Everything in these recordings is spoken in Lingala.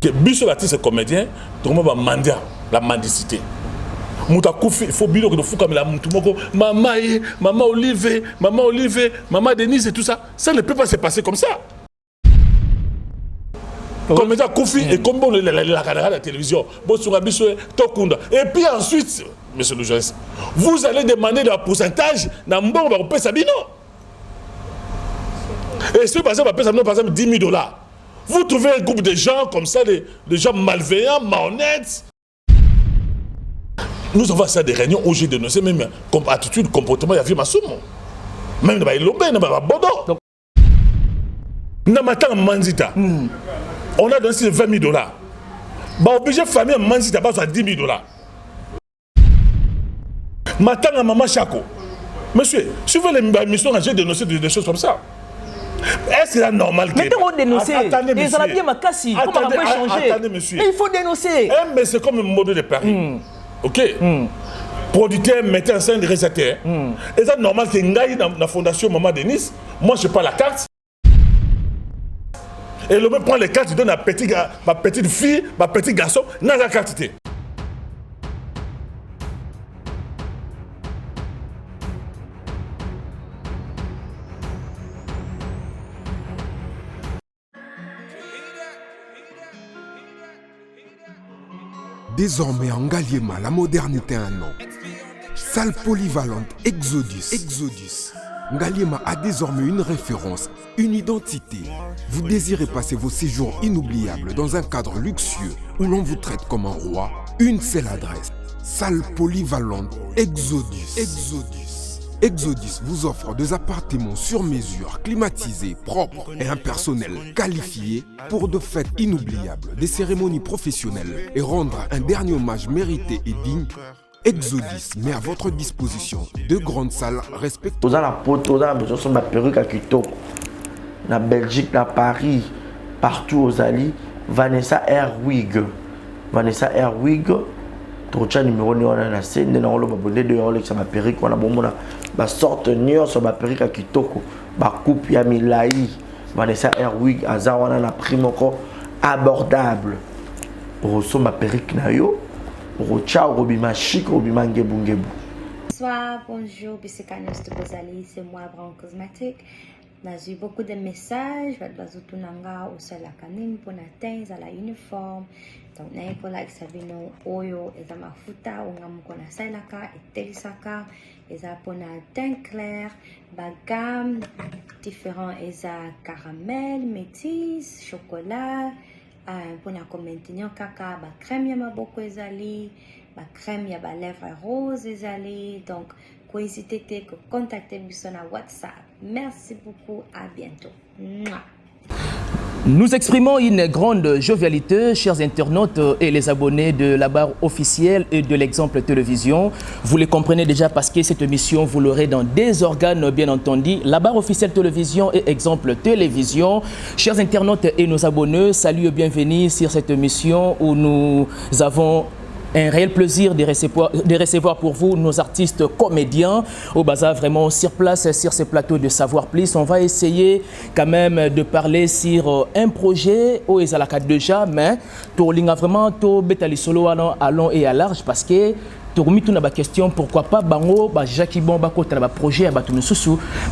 que biso l'artiste comédien tout le monde va mendier la mendicité. Mouta Koufi, il faut bien que nous foutions comme la moutoumoko, maman Olivier, maman Denise et tout ça. Ça ne peut pas se passer comme ça. Comme ça, Koufi et comme on la caméra de la télévision, et puis ensuite, monsieur le journaliste, vous allez demander le pourcentage dans le bon va Sabino. Et si par exemple, par exemple 10 000 $, vous trouvez un groupe de gens comme ça, des gens malveillants, malhonnêtes. Nous avons ça des réunions où j'ai dénoncé même comme attitude, comportement, il y a vu ma somme. Même dans les lobés, dans les bodos. Namatan Manzita. On a donné 20 000 $. Bah, obligé de famille Manzita, pas à 10 000 $. Matanga maman Chako. Monsieur, si vous voulez l'émission, j'ai dénoncé des choses comme ça. Est-ce que c'est normal que... Mais on dénoncer. Attendez, monsieur. Ils ont bien ma casse. Comment on peut changer? Attendez, monsieur. Mais il faut dénoncer. Mais c'est comme un mode de Paris. Ok. Producteur, metteur en scène, réalisateur. Et c'est normal que Ngaï dans la fondation Maman Denise, moi je prends la carte. Et l'homme prend les cartes, il donne à ma petite fille, ma petit garçon, dans la carte. Désormais en Ngaliema, la modernité a un nom. Salle polyvalente Exodus. Ngaliema a désormais une référence, une identité. Vous désirez passer vos séjours inoubliables dans un cadre luxueux où l'on vous traite comme un roi? Une seule adresse. Salle polyvalente Exodus. Exodus vous offre des appartements sur mesure, climatisés, propres et un personnel qualifié pour de fêtes inoubliables, des cérémonies professionnelles et rendre un dernier hommage mérité et digne. Exodus met à votre disposition deux grandes salles respectueuses. Dans la poto, dans la perruque à Kitoko, en Belgique, à Paris, partout aux Alliés, Vanessa Airwig. Trocha numéro on a la scène de l'enrôle babonné de l'enrôle ça ma perruque on a bon ma sorte nion sur ma perruque à Kitoko ma coupe ya milai Vanessa Airwig azawana na prix encore abordable pour so ma perruque na yo pour ciao robima chic robima ngebu. Bonsoir, bonjour, Bissekanos de Bozali, c'est moi Brown Cosmétique. J'ai eu beaucoup de messages, je vais tout nanga au sol la canine pour atteindre à la uniforme. Donc, n'a pas là que ça vient au oyo et ça m'a foutu on a mon connaissance la car et telisaka et ça pour un teint clair, gamme différent et ça caramel, métis, chocolat, pour un maintenir caca, crème y'a beaucoup ezali, crème y'a lèvres rose ezali, donc n'hésitez pas à contacter sur WhatsApp. Merci beaucoup, à bientôt. Mouah. Nous exprimons une grande jovialité, chers internautes et les abonnés de la barre officielle et de l'Exemple Télévision. Vous les comprenez déjà parce que cette émission, vous l'aurez dans des organes, bien entendu. La barre officielle Télévision et Exemple Télévision. Chers internautes et nos abonnés, salut et bienvenue sur cette émission où nous avons un réel plaisir de recevoir pour vous nos artistes comédiens au bazar vraiment sur place, sur ces plateaux de Savoir Plus. On va essayer quand même de parler sur un projet au Ezalaka déjà, mais pour vraiment tout betali solo allons et à large parce que la question pourquoi pas bango Jackie Bomba projet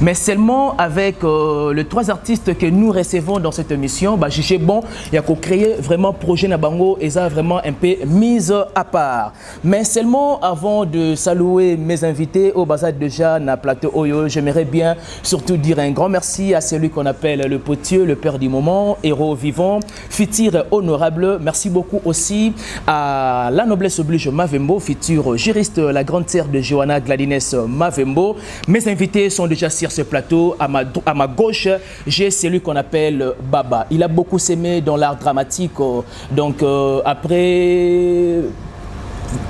mais seulement avec les trois artistes que nous recevons dans cette émission j'ai bon il y a créer vraiment projet na bango et ça vraiment un peu mise à part mais seulement avant de saluer mes invités au bazar déjà na plateau Oyo j'aimerais bien surtout dire un grand merci à celui qu'on appelle le potier le père du moment héros vivant futur honorable merci beaucoup aussi à la noblesse oblige Mavembo futur juriste, la grande sœur de Johanna Gladines Mavembo. Mes invités sont déjà sur ce plateau. À ma gauche, j'ai celui qu'on appelle Baba. Il a beaucoup s'aimé dans l'art dramatique. Donc, après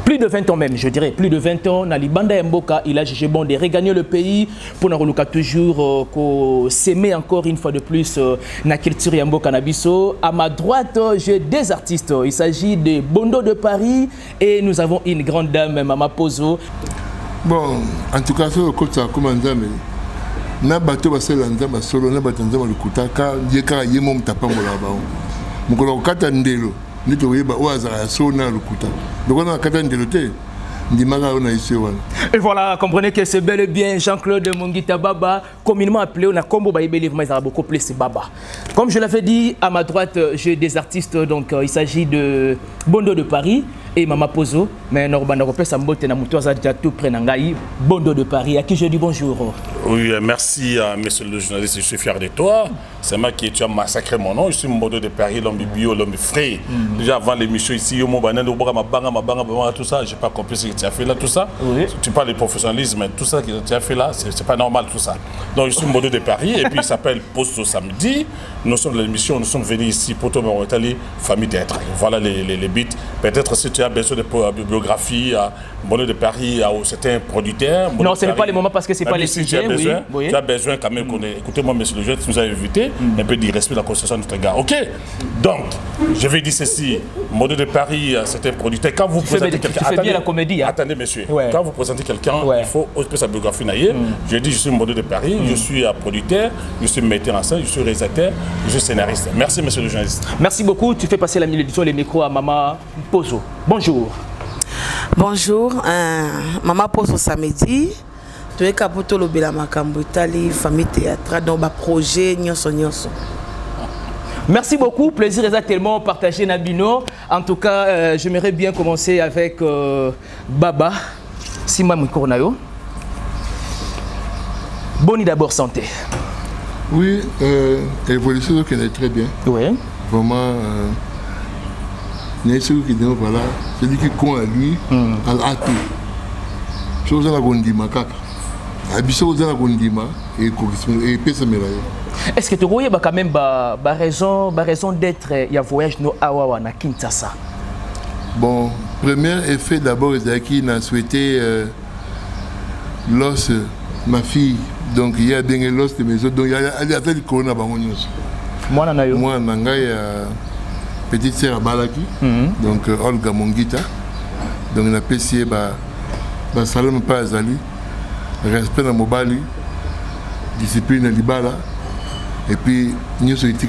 plus de 20 ans même, je dirais, plus de 20 ans, Nali Banda Mboka, il a jugé bon de regagner le pays pour nous toujours s'aimer encore une fois de plus na culture Mboka Nabiso. À ma droite, j'ai des artistes. Il s'agit de Bondo de Paris et nous avons une grande dame, Mama Pozo. Bon, en tout cas, c'est le côté ça comme un dame. Na bateau va se lancer solo na batanza le kutaka yeka yemo mtapa molaba. Mukolo kata ndelo. nde tokoyeba oyo azalaka so na lokuta donc wana akata ndelo te ndimaka oyo na ye so wana. Et voilà, comprenez que c'est bel et bien Jean-Claude Mongita Baba, communément appelé, on a combo Baïbé, mais il a beaucoup plus Baba. Comme je l'avais dit, à ma droite, j'ai des artistes, donc il s'agit de Bondo de Paris et Mama Pozo, mais Norban Europé, Sambote, Namuto, tout Prenangaï, Bondo de Paris, à qui je dis bonjour. Oui, merci, monsieur le journaliste, je suis fier de toi. C'est moi qui tu as massacré mon nom, je suis Bondo de Paris, l'homme bio, l'homme frais. Déjà avant l'émission ici, tout ça, je n'ai pas compris ce que tu as fait là, tout ça. Oui. Tu parles de professionnalisme, tout ça que tu as fait là, c'est pas normal tout ça. Donc je suis Bondo de Paris et puis il s'appelle Poste au samedi. Nous sommes de l'émission, nous sommes venus ici pour tomber en Italie, famille théâtre. Voilà les bits. Peut-être si tu as besoin de bibliographie, Bondo de Paris, c'est un producteur. Non, ce n'est pas le moment parce que ce n'est pas les sujets. Tu as besoin quand même qu'on ait. Écoutez-moi, monsieur le juge, tu nous as invité, un peu de respect de la constitution de notre gars. Ok. Donc, je vais dire ceci. Bondo de Paris, c'est un producteur. Quand vous présentez quelqu'un. Tu fais bien la comédie. Hein? Attendez, monsieur. Ouais. Quand vous présentez quelqu'un, il faut aussi sa biographie. Je dis, je suis Bondo de Paris, je suis producteur, je suis metteur en scène, je suis réalisateur, je suis scénariste. Merci, monsieur le journaliste. Merci beaucoup. Tu fais passer la l'édition, les micros à Maman Pozo. Bonjour. Bonjour. Maman Pozo samedi. Tu es capoto le bela makambo Italie, famille théâtre, dans un projet nyonso. Merci beaucoup, plaisir exactement partagé Nabino. En tout cas, j'aimerais bien commencer avec Baba Sima Mikournayo. Boni d'abord santé. Oui, l'évolution qui est très bien. Oui. Vraiment, n'est-ce qui dit voilà, celui qui compte à lui, à l'atu. Chose à la gondima kaka. Abisso à la gondima et pesa melaye. Est-ce que tu vois quand même raison d'être il voyage no awawa na Kinshasa? Bon, premier effet d'abord Ezaki n'a souhaité l'os ma fille. Donc il y a des l'os de maison donc il y a fait le corona bangonios. Moi nanayo. Moi nangai petite sœur Balaki. Donc Olga Mongita. Donc on a apprécié ba salon pas azali. Respect dans mobali. Discipline libala. Et puis, nous sommes tous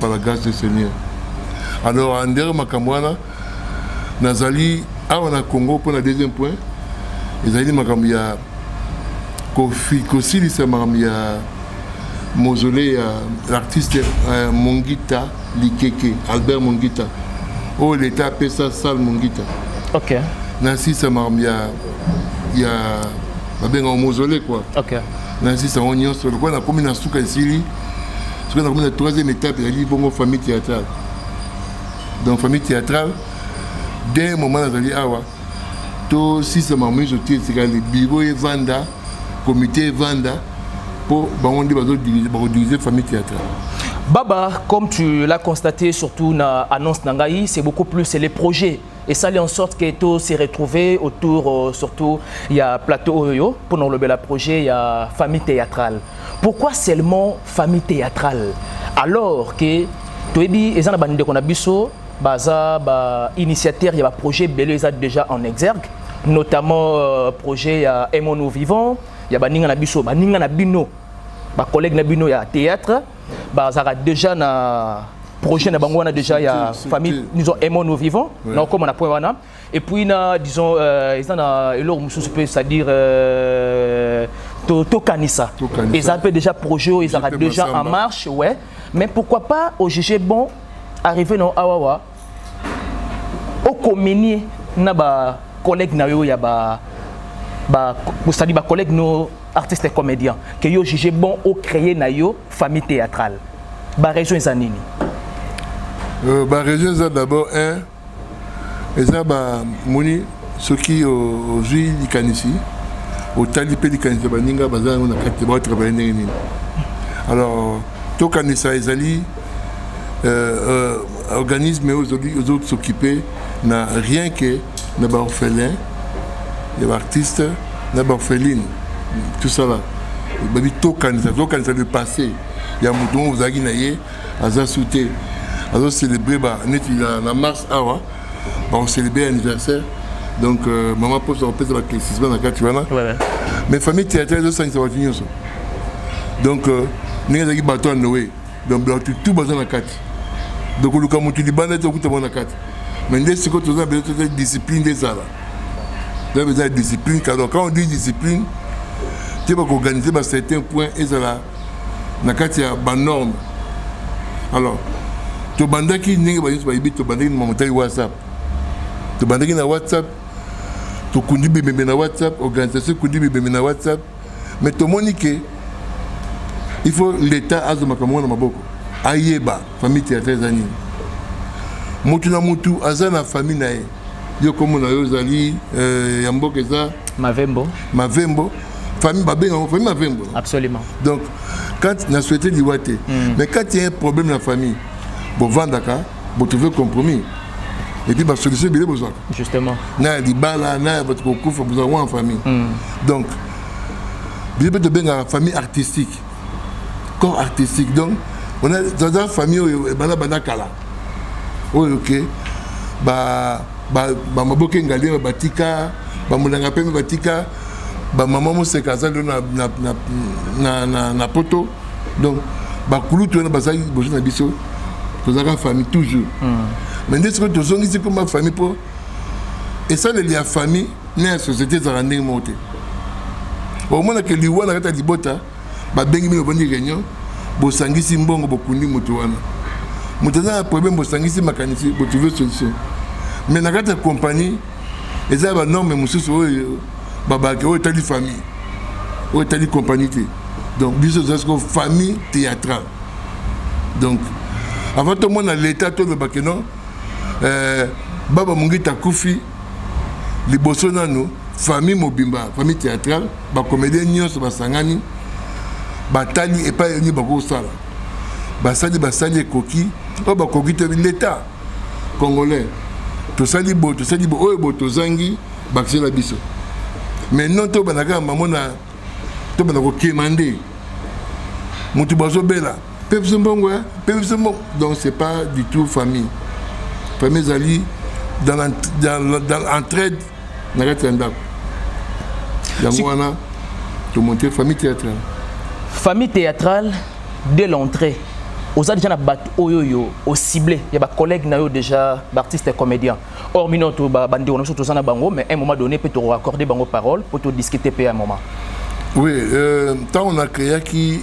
par la grâce du Seigneur. Alors, en dernier makamwana, Nazali, avant le Congo, pour le deuxième point, Nazali Makamia, Kofi, Kosili, c'est Makamia, mausolée, l'artiste Mongita Likeke, Albert Mongita. Oh, l'État appelle ça Salle Mongita. Ok. Nancy, c'est Makamia, il y a un mausolée, quoi. Ok. Nancy, c'est un oignon sur le coin, on a commis dans Souka ici. C'est la troisième étape, il y a dit bon, famille théâtrale. Donc, famille théâtrale, dès un moment, on a dit, ah ouais, tout si c'est ma mise au titre, c'est le bureau et Vanda, comité Vanda, pour diriger la famille théâtrale. Baba, comme tu l'as constaté, surtout dans l'annonce Nangaï, c'est beaucoup plus les projets. Et ça, en sorte que tout s'est retrouvé autour, surtout, il y a Plateau Oyo, pour nous le projet, il y a famille théâtrale. Pourquoi seulement famille théâtrale? Alors que, tu as dit, les gens qui ont initiateur, il y a un projet déjà en exergue, notamment projet Emono Vivant, il y a Ninga Nabiso, Ninga Nabino, collègue Nabino, il y a théâtre, déjà na projet on a déjà il y a famille disons Emono Vivant, comme on a point et puis disons ils ont c'est-à-dire Tokanisa. Ils ont déjà projet, ils ont déjà en marche, ouais. Mais pourquoi pas au GG bon arriver dans Awawa au communier na ba collègue na yo ya ba c'est-à-dire ba collègue nos artistes et comédiens que yo GG bon au créer na yo famille théâtrale. Ba région zanini. Ba région za d'abord un et ça ba moni ce qui au juillet kanisi au talipé di kanisa baninga bazana na kati ba travailler nini. Alors to kanisa ezali organisme aux autres s'occuper n'a rien que na ba orphelin les artistes na ba orpheline tout ça là babi to kanisa le passé il y a mouton vous avez naie aza souté azo célébrer ba neti la mars awa on célébrer anniversaire donc maman pose en place la classisme dans quatre voilà mais famille théâtrale de 5 ça donc nous avons bateau à Noé donc tout bazar na quatre donc le kamutu libanda to kuta bona kati mais dès ce que tu as besoin de discipline des ala tu as besoin de discipline car quand on dit discipline tu vas organiser à certains points et ça là na kati ya ba norme alors to bandaki ningi ba yusu ba ibi to bandaki na montagne WhatsApp to bandaki na WhatsApp to kundi bembe na WhatsApp organisation kundi bembe na WhatsApp mais to monique il faut l'état azoma kama na maboko ayeba famille théâtre zani mutu na mutu azana famille na ye yo comme na yo zali ya mboka za Mavembo famille babenga famille Mavembo absolument donc quand na souhaité liwate mais quand il y a un problème dans la famille bon vandaka bon trouver compromis et puis ba solution bile besoin justement na libala na votre kokufa vous avez en famille donc bile de benga famille artistique corps artistique donc on a dans la famille bana kala ok maboke ngali batika mulanga pe batika maman mo se kaza na poto donc kulu to na bazali bozo na biso to za famille toujours mais dès que to zongi c'est comme famille pour et ça les liens famille na société za randing monter au moins que liwa na kata libota bengi mi obandi réunion bo sangisi mbongo bokundi mutu wana mutana problème bo sangisi makanisi bo trouver solution mais na kata compagnie eza ba norme mususu oyo babake oyo tali famille oyo tali compagnie donc biso c'est que famille théâtrale donc avant tout le monde l'état tout le baké non baba mungita kufi liboso nanu famille mobimba famille théâtrale ba comédien nyonso basangani batali et pas ni bako sala basali ekoki o bakoki te l'état congolais to sali bo oyo bo tozangi bakse na biso mais non to banaka mamona to banako kemande mutu bazo bela pepse mbongo donc c'est pas du tout famille zali dans l'entraide na katenda yango wana to monter famille théâtrale dès l'entrée aux déjà na bat oyoyo au ciblé il y a ba collègues na yo déjà artistes et comédiens or minoto ba bandi on surtout ça na bango mais à un moment donné peut te accorder bango parole pour te discuter à un moment oui tant on a créé qui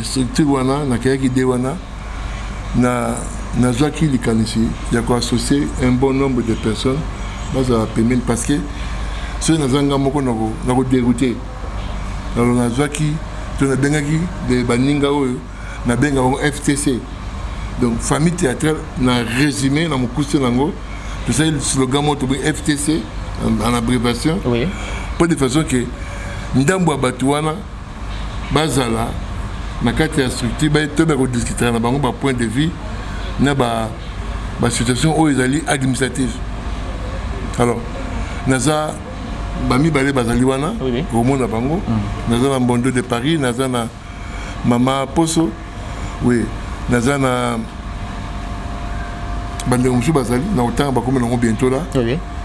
structure wana na créé qui dewana na zaki likanisi il y a quoi associer un bon nombre de personnes ça va permettre parce que ceux na zanga moko na ko dérouter alors na zaki to na bengaki de baninga oyo na benga FTC donc famille théâtrale na résumé na mokusu nango tout ça le slogan moto FTC en abréviation oui pour de façon que ndambo batuana bazala na kati ya structure ba to ba ko discuter na bango ba point de vue na ba situation o ezali administrative alors naza bami balé bazali wana au monde bango naza na Mbondo de Paris naza na Mama Poso oui naza na bande musu bazali na autant ba comme nango bientôt là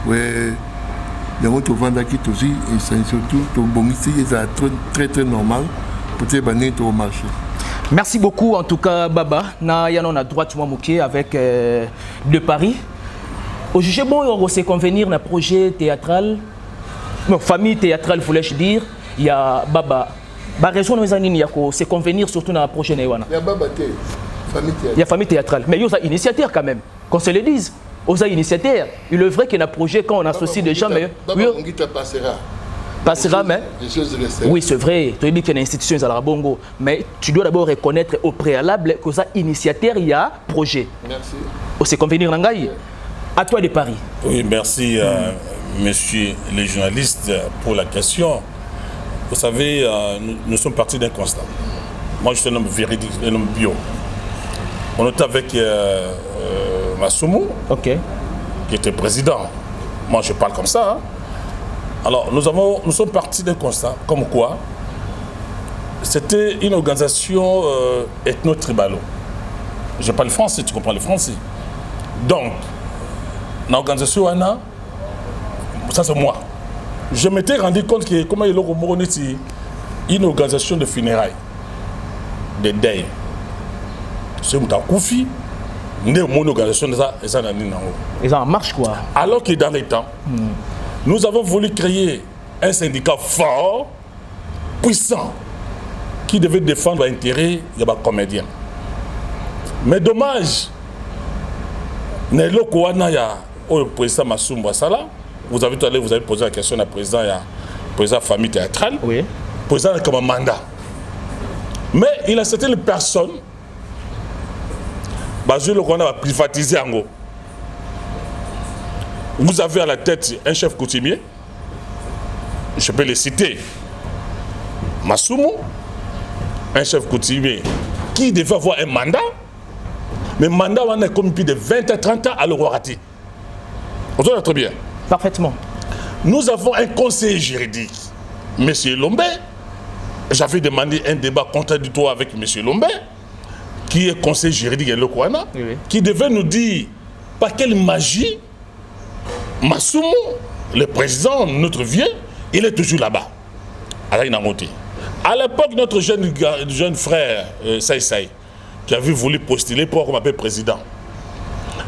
oui donc to vendre qui aussi et c'est surtout to bongisi est très normal pour te baner au marché. Merci beaucoup en tout cas Baba na yana na droite moi moké avec de Paris au juge bon on se convenir na projet théâtral non famille théâtrale voulais-je dire il y a Baba ba raison nous anini yako se convenir surtout dans la prochaine wana il y a Baba famille théâtrale il y a famille théâtrale mais yo ça initiateur quand même qu'on se le dise aux initiateurs il est vrai qu'il y a un projet quand on associe des gens mais Baba Mongita passera mais oui c'est vrai tu dis qu'il y a une institution à la Bongo mais tu dois d'abord reconnaître au préalable que ça initiateur il y a projet merci on se convenir nangai à toi de Paris oui merci monsieur les journalistes pour la question. Vous savez, nous sommes partis d'un constat. Moi, je suis un homme véridique, un homme bio. On était avec Massoumou, qui était président. Moi, je parle comme ça. Hein. Alors, nous sommes partis d'un constat, comme quoi c'était une organisation ethno-tribalo. Je parle français, tu comprends le français. Donc, l'organisation ANA, ça c'est moi. Je m'étais rendu compte que comment il y a une organisation de funérailles, de deuil. C'est un Koufi, Ils en marche quoi. Alors que dans les temps, nous avons voulu créer un syndicat fort, puissant, qui devait défendre l'intérêt des comédiens. Mais dommage, le président Massoum Ouassala, vous avez posé la question au président famille théâtrale, oui. Président comme un mandat. Mais il a certaines personnes, qu'on a privatisé en gros. Vous avez à la tête un chef coutumier, je peux le citer, Massoumou, un chef coutumier qui devait avoir un mandat, mais le mandat on a comme plus de 20 à 30 ans à le rater. On entend très bien. Parfaitement. Nous avons un conseiller juridique, M. Lombé. J'avais demandé un débat contradictoire avec M. Lombé, qui est conseiller juridique et le Kouana, qui devait nous dire par quelle magie Massoumou, le président, notre vieux, il est toujours là-bas. À l'époque, notre jeune frère, Saï, qui avait voulu postuler pour qu'on m'appelle président.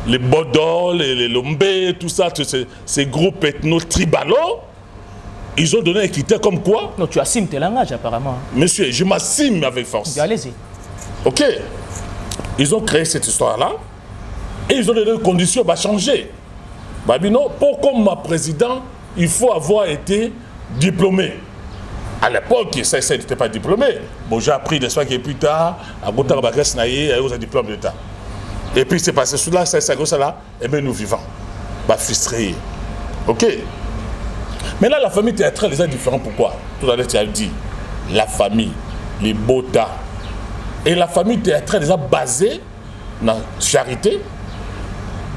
Les Bodol, les Lombé, tout ça, ces groupes ethno-tribalos, ils ont donné un critère comme quoi. Non, tu assumes tes langages apparemment. Monsieur, je m'assume avec force. Allez-y. Ok. Ils ont créé cette histoire-là et ils ont donné des conditions à changer. Babino, pour comme ma président, il faut avoir été diplômé. À l'époque, ça n'était pas diplômé. Bon, j'ai appris des soins qui plus tard, à Gotha Bagas Naye, à un diplôme d'État. Et puis c'est passé sous là, ça là, et bien nous vivons. Bah, frustrés. Ok. Mais là, la famille théâtrale, les est différente. Pourquoi? Tout à l'heure, tu as dit, la famille, les botas. Et la famille théâtrale, les a basée dans la charité,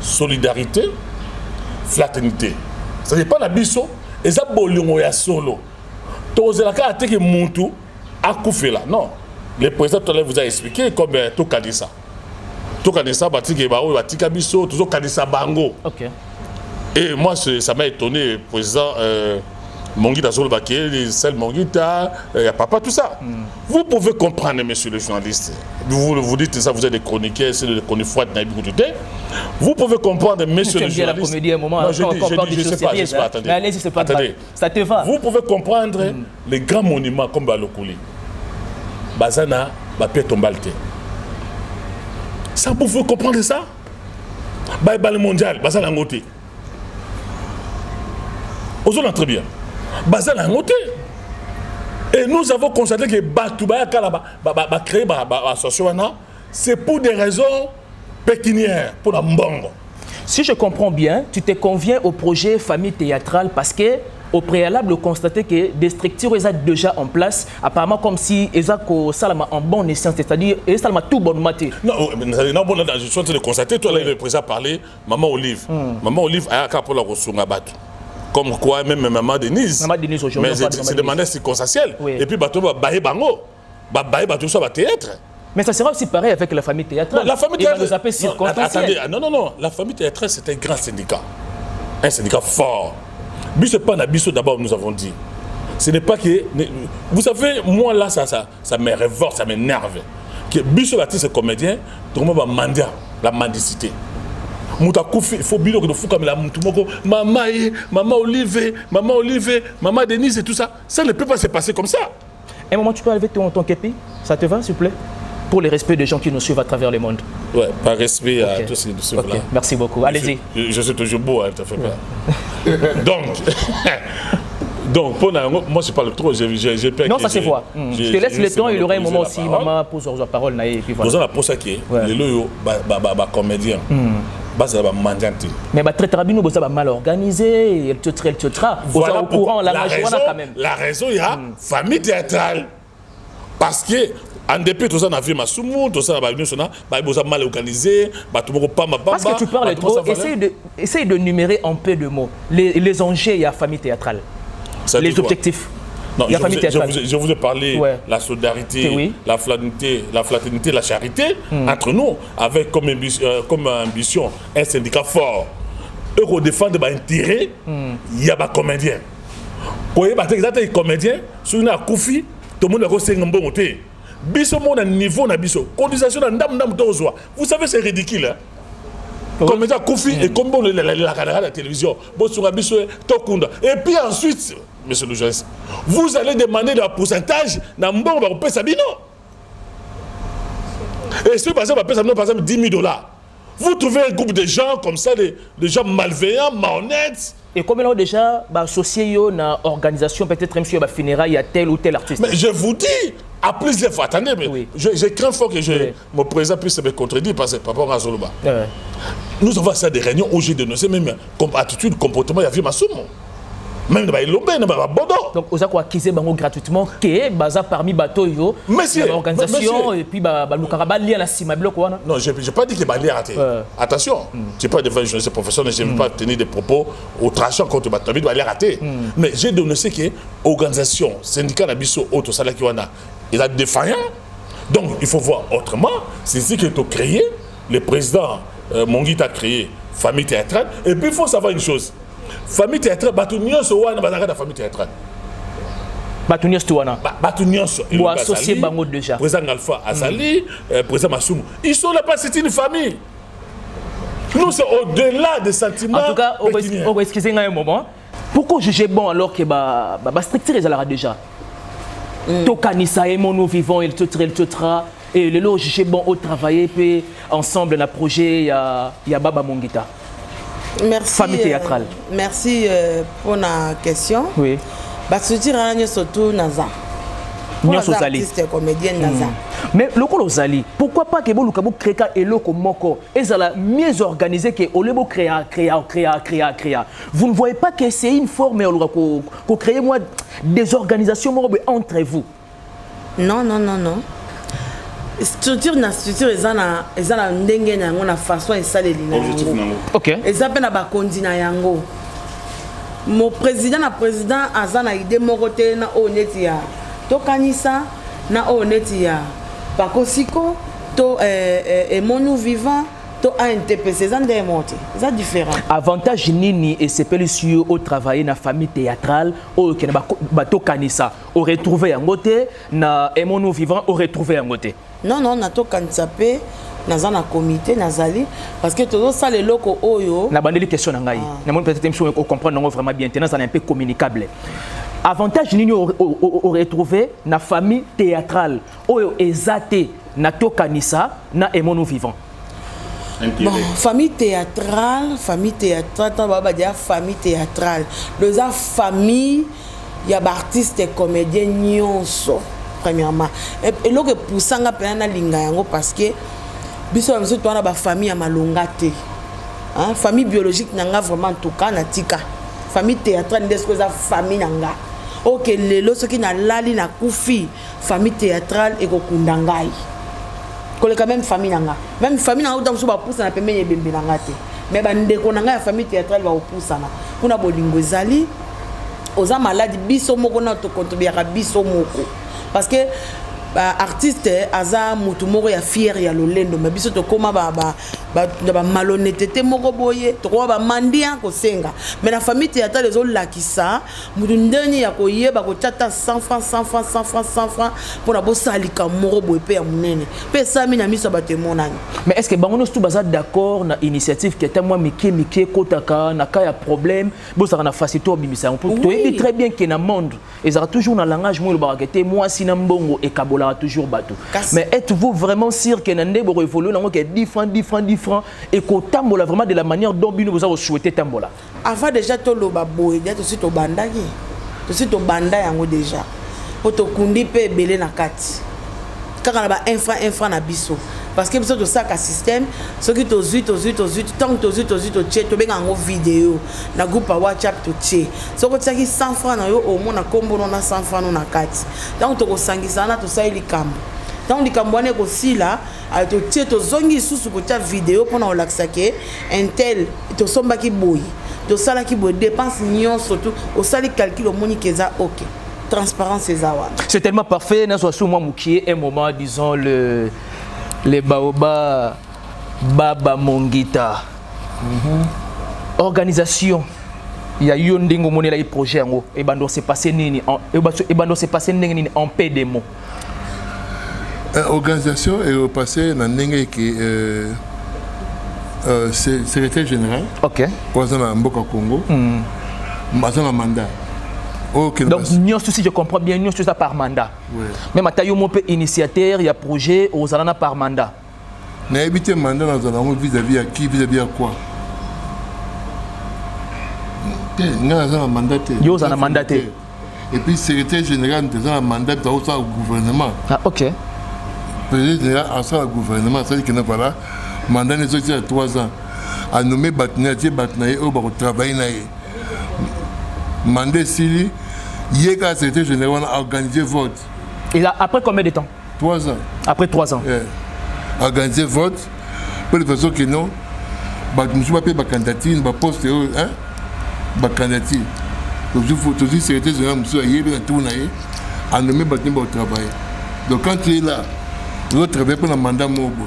solidarité, fraternité. Ça n'est pas la biso, les a bolongo ya solo. Tous les cas, que Muntu a coupé là. Non. Le président tout à l'heure vous a expliqué comme tout Kadissa. Tout Kadissa, Batika Bao, Batika Biso, tout Kadissa Bango. Ok. Et moi, ça m'a étonné, le président Mongita Zolbaké, les seuls Mongita, papa, tout ça. Vous pouvez comprendre, monsieur le journaliste. Vous dites ça, vous êtes des chroniqueurs, c'est des chroniques froides, vous pouvez comprendre, monsieur le journaliste. La comédie à un moment, non, je sais pas, attendez. Mais allez-y, c'est pas grave. Ça te va. Vous pouvez comprendre les grands monuments comme Balokoli, Bazana, Bapé Tombalte. Ça, vous pouvez comprendre ça? Baïbal mondial, Bazana Ngote. Aux autres, très bien. Bazana Ngote. Et nous avons constaté que Batouba créé l'association, c'est pour des raisons pécuniaires, pour la mbongo. Si je comprends bien, tu te conviens au projet famille théâtrale parce que au préalable, constater que des structures sont déjà en place, apparemment comme si ils ont en bonne essence, c'est-à-dire ils ont tout bon maté. Non, je suis en train de constater, toi, le président a parlé, Maman Olive. Maman Olive a pour la ressource. Comme quoi, même Maman Denise. Maman Denise aujourd'hui. Mais c'est de manière circonstancielle. Oui. Et puis, bateau va bailler bango. Bailler ça va théâtre. Mais ça sera aussi pareil avec la famille théâtrale. La famille théâtrale. Nous appelle circonstancielle. Attendez, non. La famille théâtrale, c'est un grand syndicat. Un syndicat fort. Biso pas na biso d'abord, nous avons dit. Ce n'est pas que. Vous savez, moi là, ça me révolte, ça m'énerve. Que biso l'artiste comédien, tout le monde va mendier la mendicité. Il faut bien que nous fassions comme la maman Olive, maman Denise et tout ça. Ça ne peut pas se passer comme ça. Un moment, tu peux enlever ton képi? Ça te va, s'il vous plaît? Pour le respect des gens qui nous suivent à travers le monde. Ouais, par respect à tous ceux qui nous suivent là. Merci beaucoup. Allez-y. Je suis toujours beau, hein, ça fait pas. Donc, moi je parle trop, j'ai peur. Non, ça se voit. Je te laisse le temps, il y aura un moment aussi, maman pose la parole. Vous avez pour ça qui est, les loyaux, comédiens. Mais très très bien, vous avez mal organisé, etc. Vous êtes au courant, la majorité quand même. La raison, il y a famille théâtrale. Parce que, en dépit de tout ça, on a vu Massoumou, tout ça, on a mal organisé, parce que tu parles trop, essaye de numérer un peu de mots. Les enjeux, il y a famille théâtrale. Les objectifs. Non, je vous ai parlé la solidarité, la fraternité, la charité entre nous, avec comme ambition un syndicat fort. Eux qui défendent l'intérêt, il y a des comédiens. Quand il y a des comédiens, si on a Koufi, tout le monde a reçu un bon côté. Biso mon niveau na biso, cotisation na ndam tozoa. Vous savez c'est ridicule. Hein? comédien Koufi et comme bon la télévision, et puis ensuite, monsieur le journaliste, vous allez demander le pourcentage dans bon va Sabino. Et si par exemple, par exemple 10 000 $, vous trouvez un groupe de gens comme ça, des gens malveillants, malhonnêtes. Et comme là déjà associé à une organisation, peut-être même si il funérailles, il y a tel ou tel artiste. Mais je vous dis, à plusieurs fois, attendez, mais oui. je crains fort que mon président puisse me contredire parce que par rapport à Zoloba. Nous avons ça des réunions où j'ai dénoncé même comme attitude, comportement, il y a vu ma somme. Même dans les lobés, dans les bodo. Donc, vous avez acquis gratuitement que baza parmi bateau yo, l'organisation et puis le caraba lié à la cima bloc. Non, je n'ai pas dit que balia raté. Attention, je n'ai pas devant un journaliste professionnel, je ne vais pas tenir des propos au tranchant contre Batobi, il doit raté. Mais j'ai dénoncé que l'organisation, syndicat Nabiso, autre salaire qui a, il a défaillant. Donc, il faut voir autrement. C'est ici que tu as créé, le président Mongit a créé famille théâtrale. Et puis, il faut savoir une chose. Famille théâtrale, Batunion Sowana, la famille théâtrale. Batunion Sowana. Batunion il ou associé Bango déjà. Président Alpha Azali, président Massoum. Ils sont là parce que c'est une famille. Nous, c'est au-delà des sentiments. En tout cas, on va excuser un moment. Pourquoi juger bon alors que structure est déjà? Tokanisa et mon nous vivant, il te tra. Et le lot juger bon au travailler, puis ensemble dans le projet, il y a Baba Mongita. Merci, famille théâtrale. Merci pour la question. Oui. Parce que tu surtout Naza. Nous sommes artistes comédiens Naza. Mais le col Ozali, pourquoi pas que vous créez et le moko et ça la mieux organisé que au lieu de créer. Vous ne voyez pas que c'est une forme qu'on crée moi des organisations entre vous. Non. Structure ezana ndenge na yango na façon esaleli na yango. OK. Ezape na bakondi na yango. Mon président azana idée moko te na oneti ya tokanisa na oneti ya pakosiko to emonu vivant to ANTPC zande monté. Ça différent. Avantage nini et c'est pelicieux au travailler na famille théâtrale au ke na tokanisa au retrouver en côté na emonu vivant au retrouver en côté. Non, na to kantsapé naza na comité nazali parce que todo ça les locaux oyo na bandeli question ngai na mon peut-être même on comprendre vraiment bien tenant ça un peu communicable. Avantage nini au retrouver na famille théâtrale oyo ezate na to kanisa na emonu vivant. Bon, famille théâtrale, tant baba dia famille théâtrale. Les famille il y a artistes et comédiens nyonso. Premièrement et lo que poussanga pena linga yango parce que biso biso to na ba famille ya malonga te hein famille biologique nanga vraiment en tout cas na tika famille théâtrale ndesko za famille nanga OK lelo soki na lali na kufi famille théâtrale et kokunda ngai koleka même famille nanga dans so ba poussa na pembe yebembe nanga te mais ba ndeko nanga ya famille théâtrale ba opoussa na kuna bolingo ezali oza malade biso moko na to contribuer biso moko. Parce que artiste aza mutu moko ya fier ya lolendo mais biso to koma ba malhonnêteté moko boye to ba mandia ko senga mais la famille théâtrale les lakisa mutu ndeni ya ko yeba ko tata 100 francs pour la bosalika moko boye pe ya munene pe sami na miso batemonani. Mais est-ce que bangono tout baza d'accord na initiative qui était moi miki kotaka na ka ya problème bo ça na facilité obimisa on peut très bien que na monde ils ont toujours na langage moi le barakete moi sinambongo et kabola toujours bateau. Mais êtes-vous vraiment sûr que Nande va évoluer dans 10 francs et qu'au tambola vraiment de la manière dont vous avez souhaité tambola? Avant déjà tout le baboy, déjà tout suite au bandagi, tout suite au banda yango déjà. Auto kundi pe belé na kati. Quand on a 1 franc na biso. Parce que biso to ça ka système, ce qui to zuit tant to zuit to tché to benga ngo vidéo na groupe WhatsApp to tché. Ce que tu 100 francs na yo au moins na kombo na 100 francs na kati. Donc to ko sangisa na to ça likambo. Donc likambo ne ko sila to tché to zongi susu ko ta vidéo pour na relaxa ke intel to somba ki boy. To sala ki boy dépense nyon surtout au sali calcul au moni keza OK. Transparence c'est ça. C'est tellement parfait na so sous moi mukie un moment disons les baobas Baba Mongita. Organisation. Il y a eu un dingo monela i projet en haut. Et bando s'est passé nini en paix des mots. Organisation est passé dans ndenge qui secrétaire général. Ok. Pour ça, Mboka Congo. Un mandat. Okay, donc, si je comprends bien, nous sommes par mandat. Oui. Mais maintenant, il y a initiateur, il y a projet, aux allons par mandat. Mais éviter mandat dans un vis-à-vis à qui, vis-à-vis à quoi? Nous avons un mandat. Nous avons un mandat. Et puis, secrétaire général, nous avons un mandat au gouvernement. Ah, ok. Président général, au gouvernement, c'est-à-dire que nous avons un mandat de 3 ans. À nommer Batnaye, au travail. Mandat Sili, il y a un secrétaire général a organisé vote. Et après combien de temps? 3 ans. Après 3 ans. Organiser vote, pour de façon que non, je ne suis pas payé ma candidature, ma poste, ma candidature. Donc il faut aussi secrétaire général, monsieur, il y a tout à nommer Batnaye au travail. Donc quand tu es là, vous travaillez pour le mandat mobile.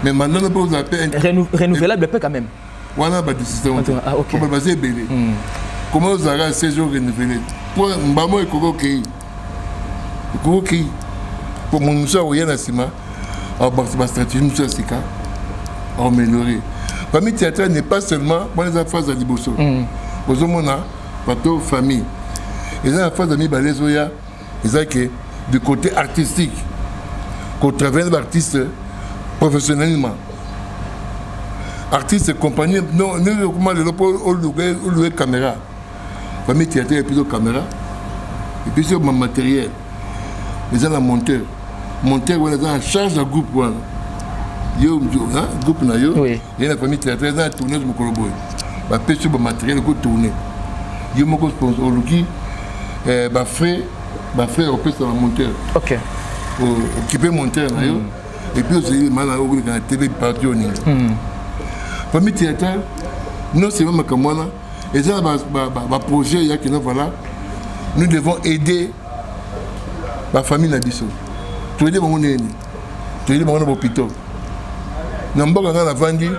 Mais maintenant, on peut vous appeler. Renouvelable quand même. Voilà, bah, décision. Ah, ok. Comment passer belé? Comment vous avez 16 jours renouvelés? Pour Mbamo et Kokoki. Kokoki. Pour mon monsieur, il y a un ciment. Alors, ma stratégie, monsieur Sika, améliorée. Famille théâtrale n'est pas seulement pour les affaires à Liboso. Aux hommes, on a plateau famille. Et dans la phase d'amis Balezoya, ils ont que du côté artistique, qu'on travaille avec l'artiste professionnellement. Artiste et compagnie, non, nous, comment le louer caméra. Famille théâtrale et puis caméra. Et puis sur mon matériel. Les gens, la monteur. Monteur, on est en charge d'un groupe. Yo, groupe na yo. Il y a la famille théâtrale, ils ont tourné sur mon coloboy. Je paye sur mon matériel, je tourner. Yo, mon sponsor, frère, on peut sur le monteur. Ok. Occuper monteur, et puis aussi, il m'a dit que la télé partie au niveau. Famille théâtrale, non seulement comme moi, et ça, ma projet, nous devons aider la famille Nabiso. Tu aider mon aîné, tu aider mon hôpital. Nous avons vendu,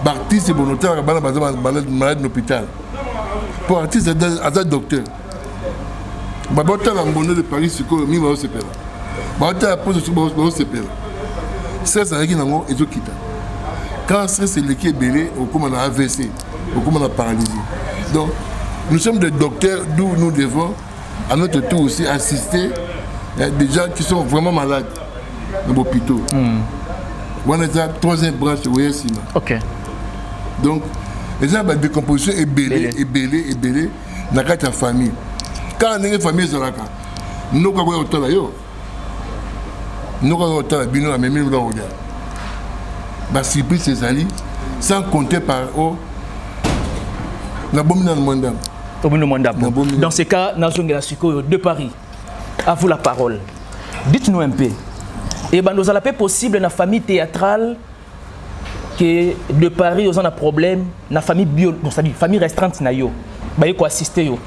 l'artiste est volontaire, malade d'hôpital. Pour l'artiste, c'est un docteur. Je suis de Paris, je suis ça, c'est un quand c'est l'équipe belé, au comme on a AVC, au comme on a paralysé. Donc, nous sommes des docteurs d'où nous devons, à notre tour aussi, assister des gens qui sont vraiment malades dans l'hôpital. On est à 3e branche de l'OSIMA. Ok. Donc, les gens, la décomposition est belée dans la famille. Quand on est une famille, nous avons autant d'ailleurs. Nous avons autant d'ailleurs, mais nous avons autant. Bah, surprise ces alliés, sans compter par eux, dans ce cas, Nazonga de Paris, à vous la parole. Dites-nous un peu. Et ben, nous avons pas possible dans la famille théâtrale que de Paris, ils ont un problème, dans la famille bio, c'est-à-dire famille restreinte, na yo, bah il faut assister yo.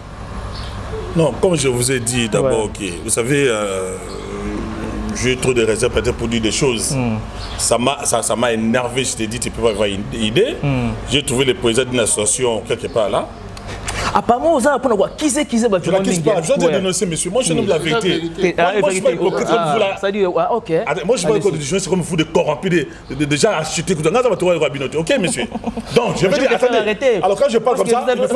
Non, comme je vous ai dit d'abord, vous savez. J'ai trop de réserves peut-être pour dire des choses. Ça m'a énervé, je t'ai dit, tu peux pas avoir une idée. J'ai trouvé le président d'une association quelque part là. Apparemment, vous avez qui c'est je n'accuse pas, je dois dénoncer, monsieur. Moi, je nomme la vérité. Moi, je ne suis pas hypocrite comme vous là. Ok. Moi, je ne suis pas hypocrite des gens, c'est comme vous de corrompus, de gens achetés. Ok, monsieur. Donc, je vais dire, attendez. Alors, quand je parle comme ça, une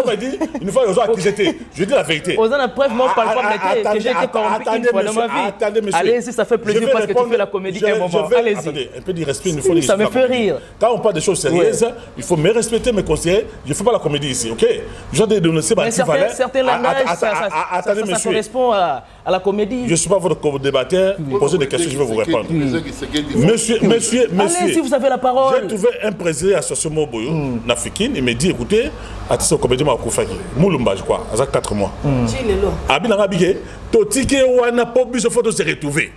fois, ils ont accusé. Je dis la vérité. Aux gens, la preuve, moi, je ne parle pas que j'ai été corrompu une fois dans ma vie. Attendez, monsieur. Allez-y, ça fait plaisir parce que tu fais la comédie à un moment. Allez-y. Attendez, un peu de respect, il faut les ça me fait rire. Quand on parle de choses sérieuses, il faut me respecter, me conseiller. Je ne fais pas la comédie ici, ok? Je dois dénoncer. Certains langages, ça correspond à la comédie. Je ne suis pas votre débatteur. Posez des questions, je vais vous répondre. Monsieur. Allez, si vous avez la parole. J'ai trouvé un président associé Moboyo, Nafikin, il m'a dit, écoutez, artiste au comédien Makoufaki, Moulumba, je crois, à 4 mois. Abina Rabike, Totike Wana Pobus photo se retrouver.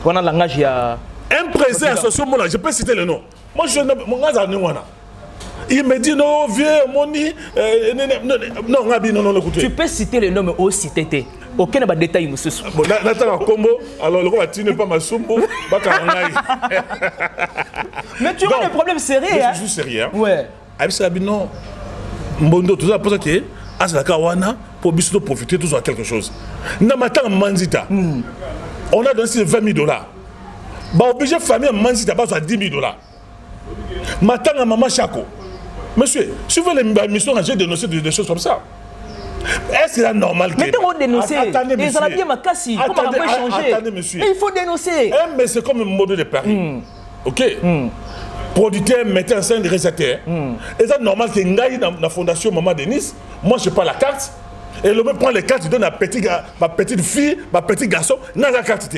On a langage, il y a. Un président associé Moulumba, je peux citer le nom. Moi, je ne sais pas. Il me dit non, vieux, Moni, non, Nabi, non, écoutez. Tu peux citer le nom aussi, Tété. Aucun détail, monsieur. Bon, Nathan Combo, alors le roi tu n'es pas ma soumbo, mais tu as des problèmes sérieux, hein? Je suis sérieux. Ouais. Abissa Abino, Mbondo, tout ça, pour ça que, Asakawana, pour bientôt profiter, tout ça, quelque chose. Namatan Manzita, on a donné $20 000. Bah, obligé de famille Manzita, pas $10 000. Matanga Maman Chako. Monsieur, si vous voulez l'émission, j'ai dénoncé des choses comme ça. Est-ce que c'est normal que... Mais on dénoncer. Attendez, monsieur. Attendez, monsieur. Mais il faut dénoncer. Mais c'est comme un modèle de Paris. Ok. Producteur, metteur en scène, réalisateur. Et c'est normal que Ngaï dans la fondation Maman Denis, moi je prends la carte. Et l'homme prend les cartes, il donne à ma petite fille, ma petit garçon, dans la carte.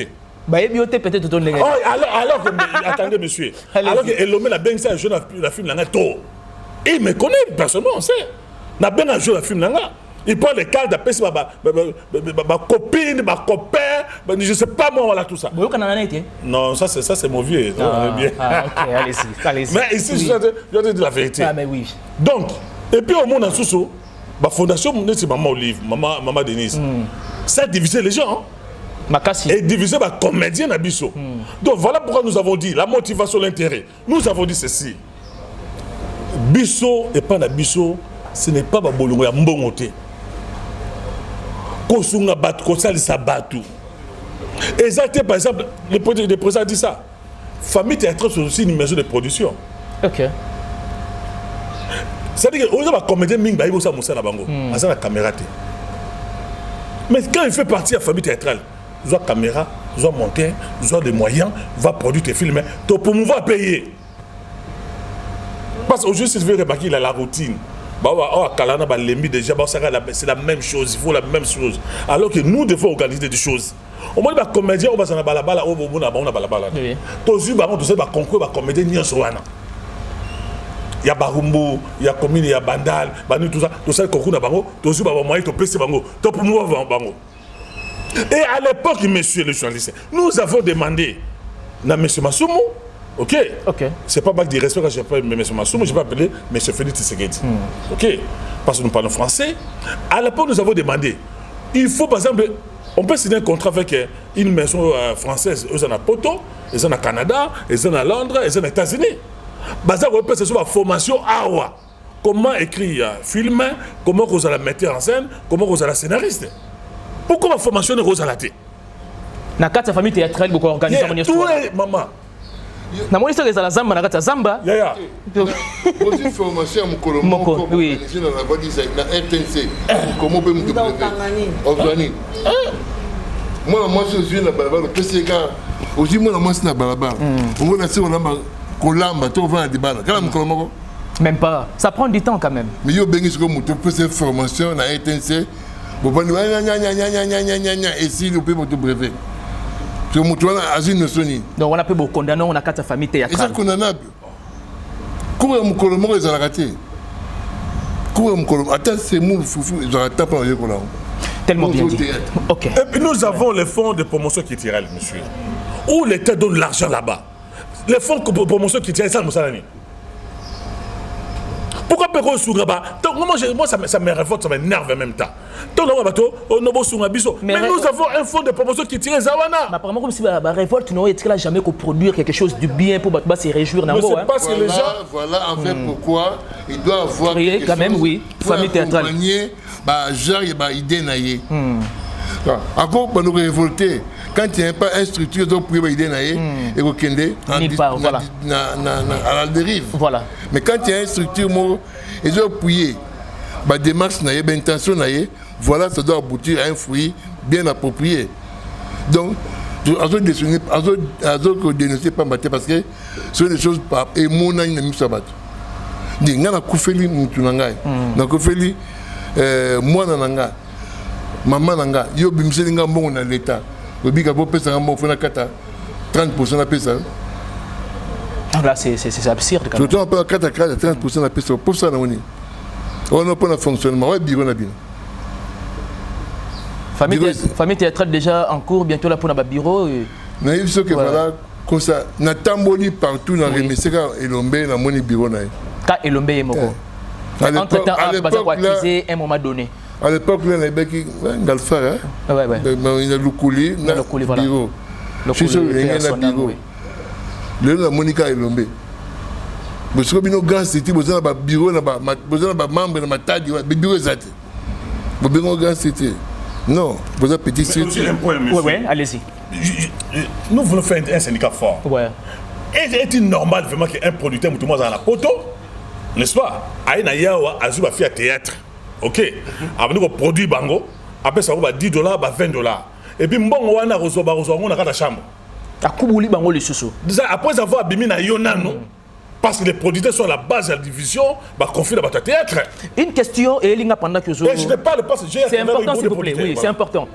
Alors que, attendez monsieur, alors que l'homme a bien ça, la film là, tôt. Et il me connaît personnellement, on sait. Il a bien joué la film là. Il prend les cartes d'appel, ma copine, ma copain, je ne sais pas moi, voilà tout ça. Non, ça c'est mon vieux. Ok, allez-y. Mais ici, je dois dire la vérité. Ah, mais oui. Donc, et puis au monde en sous la fondation, c'est Maman Olive, Maman Denise. Ça a divisé les gens. Et divisé par comédien à Bisso. Donc voilà pourquoi nous avons dit la motivation, l'intérêt. Nous avons dit ceci. Bisso et pas na Bisso, ce n'est pas Babolongo ya mbongote. Kosunga bat, kosali sa batu. Et ça, par exemple, le président dit ça. Famille théâtrale, c'est aussi une maison de production. Ok. C'est-à-dire que les comédiens Ming Baïbo ça moussa na bango. Ça la caméra. Mais quand il fait partie de la famille théâtrale, ils ont caméra, ils ont monté, ils ont des moyens, ils vont produire des films, pour pouvoir payer. Parce qu'aujourd'hui, si je veux remarquer, il a la routine. C'est la même chose, il faut la même chose. Alors que nous devons organiser des choses. Au moins, les comédiens, on va s'en balabala, on va balabala. Tous les concours, les comédiens, il y a Barumbu, il y a Commune, il y a Bandal, tout ça, tout ça, concours, tous les moyens, tout pour moi, et à l'époque, monsieur le journaliste, nous avons demandé à M. Massoumou, ok. C'est pas mal de respect quand je n'ai pas M. Massoumou, je vais appeler M. Félix Tshisekedi. Ok. Parce que nous parlons français. À l'époque, nous avons demandé, il faut par exemple, on peut signer un contrat avec une maison française, ils sont à Poto, ils sont au Canada, ils sont à Londres, ils sont aux États-Unis. Basé sur la formation AWA. Comment écrire un film, comment vous allez mettre en scène, comment vous allez scénariste. Pourquoi la formation est rose à la tête? Na kata famille théâtrale beaucoup organisé mon histoire. Tous les mamans. Na mon histoire la zamba na kata zamba. Aussi formation mon colombo. Oui. Na la voix na RTNC. Comment peut me développer? Moi je suis na balabala PCK. Aussi moi na balabala. On va laisser on a kolamba to va de bala. Kala mon colombo. Même pas. Ça prend du temps quand même. Mais yo bengi ce que mon peut faire formation na RTNC. Et si le pays est brevet. Donc on a pu beaucoup condamner, on a quatre familles théâtrales. Et c'est condamnable. Comment on colombo les a raté? Comment on colombo? Attends, c'est mou, ils ont raté pour le colombo. Tellement bien dit. Ok. Et puis nous avons les fonds de promotion culturelle, monsieur. Où l'État donne l'argent là-bas. Les fonds de promotion culturelle, ça, Moussalani. Pourquoi Péro Sougaba? Moi, ça me révolte, ça m'énerve en même temps. Mais nous avons un fonds de promotion qui tire Zawana. Apparemment, comme si la révolte n'a jamais produire quelque chose du bien pour se réjouir. Voilà en fait pourquoi il doit avoir quelque quand même, oui, famille théâtrale. Genre, il y a idée naïe. Encore pour nous révolter, quand il n'y a pas une structure pour nous idée naïe, et vous kendez à la dérive. Voilà. Mais quand il y a une structure, ils ont appuyé, démarche naïe, intention naïe. Voilà, ça doit aboutir à un fruit bien approprié. Donc, je ne dénoncer pas parce que ce sont des choses par et mon ami n'a mis ça battre. Dis, n'a koufeli mutunangai, n'a koufeli moi nananga, maman nanga, yo bimseli nga bon na l'état. Le big abo pesa nga bon fona kata 30% la pesa. Là c'est absurde quand même. Je dois pas 30% la pesa pour ça na oni. On n'a pas de fonctionnement, ouais bureau na bien. Famille théâtrale déjà en cours, bientôt là pour notre bureau. Mais il faut que voilà, comme ça, na tamboli partout dans les messieurs et l'ombe na moni bureau na. Ka elombe moko. Entre-temps, on va acquiser un moment donné. À l'époque, là, il y avait Galfa, il y a Lukuli, il y a le bureau. Je suis sûr qu'il y a un bureau. Le nom de Monica Elombe. Mais si vous avez un grand cité, vous avez un bureau, vous avez un membre de ma taille, vous avez un bureau. Vous avez un grand cité. Non, vous avez un petit cité. Oui, allez-y. Nous voulons faire un syndicat fort. Ouais. est-il normal vraiment qu'un producteur tout le monde dans la poto, n'est-ce pas? Aïna yawa azuba fait théâtre. OK. Avant de produire bango, après ça va $10, $20. Et puis mbongo wana rezoba on a la chambre. A kubuli bango le soso. Après avoir abîmé na yonano. Parce que les producteurs sont à la base de la division, bah confie dans votre théâtre. Une question et Elinga pendant que je ne parle pas, c'est important s'il vous plaît. Oui, voilà. C'est important.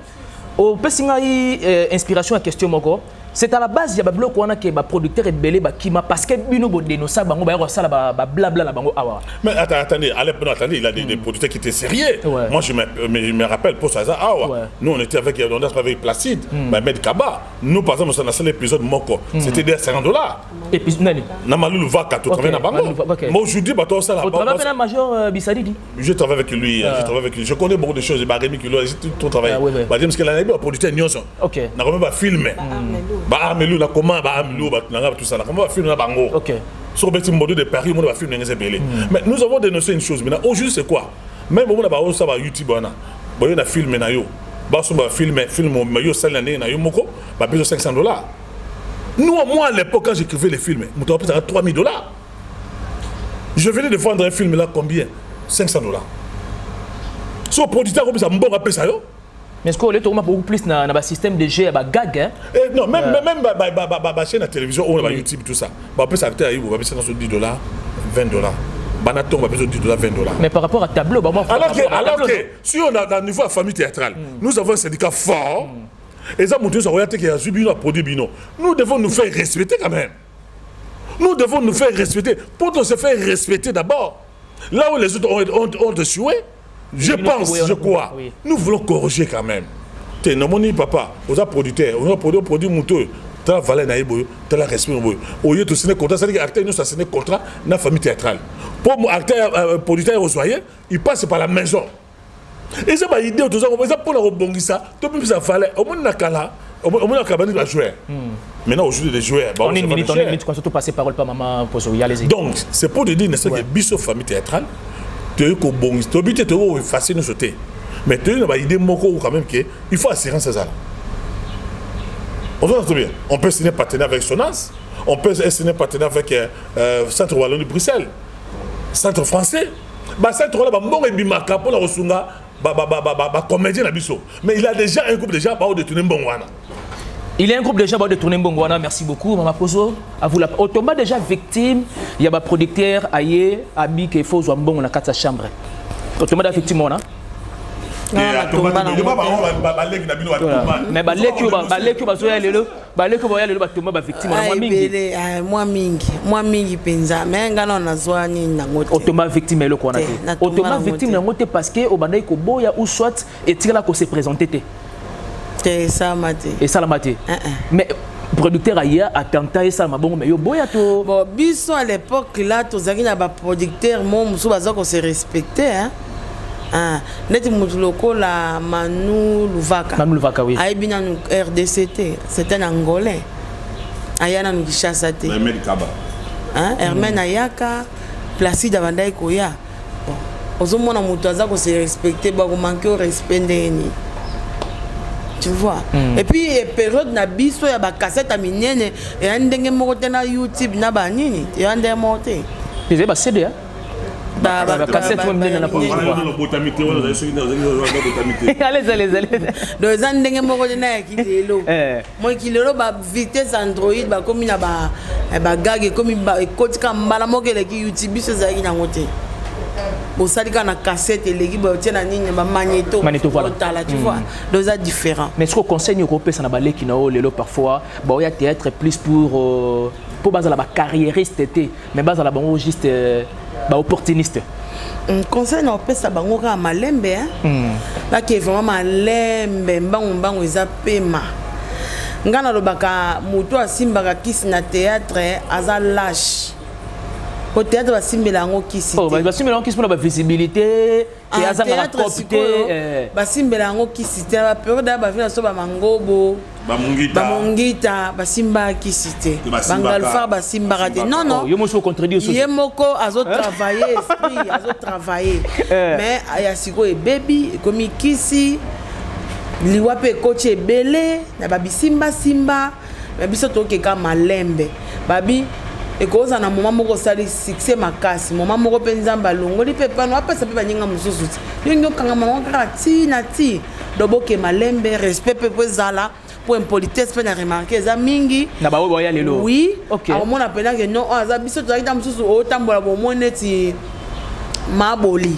Au Pessingaï inspiration à question moko. C'est à la base, il y a des blocs où on a des producteurs et belé bakima parce que bino bodeno ça bango ba ça la blabla la bango awa. Mais attendez, il a des producteurs qui étaient sérieux. Ouais. Moi je me rappelle pour ça awa. Ouais. Nous on était avec Placide, Med Kaba. Nous par exemple on a fait l'épisode Moko. C'était des $50. Épisode nani. Na Malulu Vaka tout travailler na bango. Moi aujourd'hui ba toi ça là. On travaille avec major Bissadidi. Je travaille avec lui, je connais beaucoup de choses, ba Rémi Kilo, tout travail. Ba James que la producteur Nyonso. OK. Na même pas filmer. Bah Amelou na comment bah Amelou bah tout ça là comment va filmer na bango. OK. Sur petit mode de Paris on va filmer ngenze belé. Mais nous avons dénoncé une chose maintenant aujourd'hui c'est quoi? Même on a ba ça ba YouTube on a. Bah on a filmé na yo. Bah on va filmer mais yo celle l'année na yo moko bah besoin $500. Nous moi à l'époque quand j'écrivais les films, mon temps à $3000. Je venais de vendre un film là combien? $500. Sur producteur comme ça bon rappel ça yo. Mais est-ce qu'on est beaucoup plus dans le système de jeu, gag hein? Non, même chaîne à télévision, on a YouTube, tout ça. On peut s'arrêter à $10, $20. Banaton, on va besoin de $10, $20. Mais par rapport à tableau, alors que si on a un niveau à famille théâtrale, nous avons un syndicat fort, et ça, nous devons nous faire respecter quand même. Nous devons nous faire respecter. Pour se faire respecter d'abord, là où les autres ont échoué, je pense, je crois. Oui. Nous voulons corriger quand même. Tu non mon papa, on a producteur, on a produit mouteux, tu as valeur naïbo, tu as la respect naïbo. Au lieu de signer contrat, c'est-à-dire que l'acteur nous a signé contrat dans la famille théâtrale. Pour mon acteur producteur rejoyer, il passe par la maison. Et ça va idée autour ça pour la rebondir ça, tout plus ça fallait au moins nakala, au moins cabane va jouer. Maintenant aujourd'hui les joueurs, on est une minute quand surtout passer parole par maman pour y aller. Donc, c'est pour te dire n'est-ce que biso famille théâtrale tu es bon, tu es facile de sauter. Mais tu as une idée quand même qu'il faut assurer ça. On peut signer partenaire avec Sonance, on peut signer partenaire avec Centre Wallon de Bruxelles, Centre français. Centre Wallon, bon et bimaka pour la resunga, comédien na biso. Mais il a déjà un groupe de gens qui détourner Mbongwana. Il y a un groupe de gens qui détourner Mbongwana. Merci beaucoup, Maman Pozo. À vous la. Automba déjà victime. Il y a un producteur aïe, ami qui faut jouer bon dans la quatre chambre. Automba déjà victime on a. Mais baleki bazoya lelo baleki boya lelo batoma ba victime moi mingi penza mais ngana nazwa ni nangote otoma victime lelo kona te otoma victime nangote parce que obandai ko boya ou soit etira ko se présenter te ça maté et ça la maté mais producteur aya attentat et ça mabongo mais yo boya to bon biso à l'époque là tozaki na ba producteur mo musu baza ko se respecter hein. Neti Moutuloko la Manu Luvaka, oui. Aïbina nous RDCT, c'est un Angolais. Ayana nous Kishasate. Hermen Ayaka, Placide Avandai Koya. Aux hommes on a moutaza qu'on se respecté, bah on manque au respect d'eni. Tu vois. Et puis période na biso ya ba cassette aminene et un dengue moté na YouTube na banini, et un dengue moté. Puis bah CD hein. Cassette moi mena na police allez deux ans ndenge moko na kilelo moi kilelo ba vitesse Android ba comme na ba gag comme ba kotika mbala mokele ki YouTube so za ki na ngote bo salika na cassette eleki ba tiena nini ba magnéto voilà tu vois deux ans différents mais ce qu'on conseille au pesa na baleki na lelo parfois ba ya théâtre plus pour baser la carriériste mais baser la bon juste opportuniste. Conseil na opesa bango ka malembe hein. Là qui est vraiment malembe mbango eza pema. Ngana lobaka moto asimbaka kisi na théâtre aza lâche. Au théâtre basimbela ngo kisi. Oh basimbela ngo kisi pour la visibilité et aza na copté basimbela ngo kisi te ba période ba vina so ba mangobo Bamongita basimba kisite bangalfa basimba raté non yo moko contredire so yemoko azo travailler esprit azo travailler mais aya siko e baby komi kisi liwape coach belé na babisimba simba mais biso tokeka malembe babi ekoza na moment moko sali succès makasi moment moko pe nzamba longoli pe pano apesa pe banyinga mususu yo nyokanga mama kaka ti na ti doboke malembe respect pe zala pour impolitesse pe na remarquer za mingi na ba oya lelo oui OK amona pena que non aza biso tozaki mususu o tambola bo moneti maboli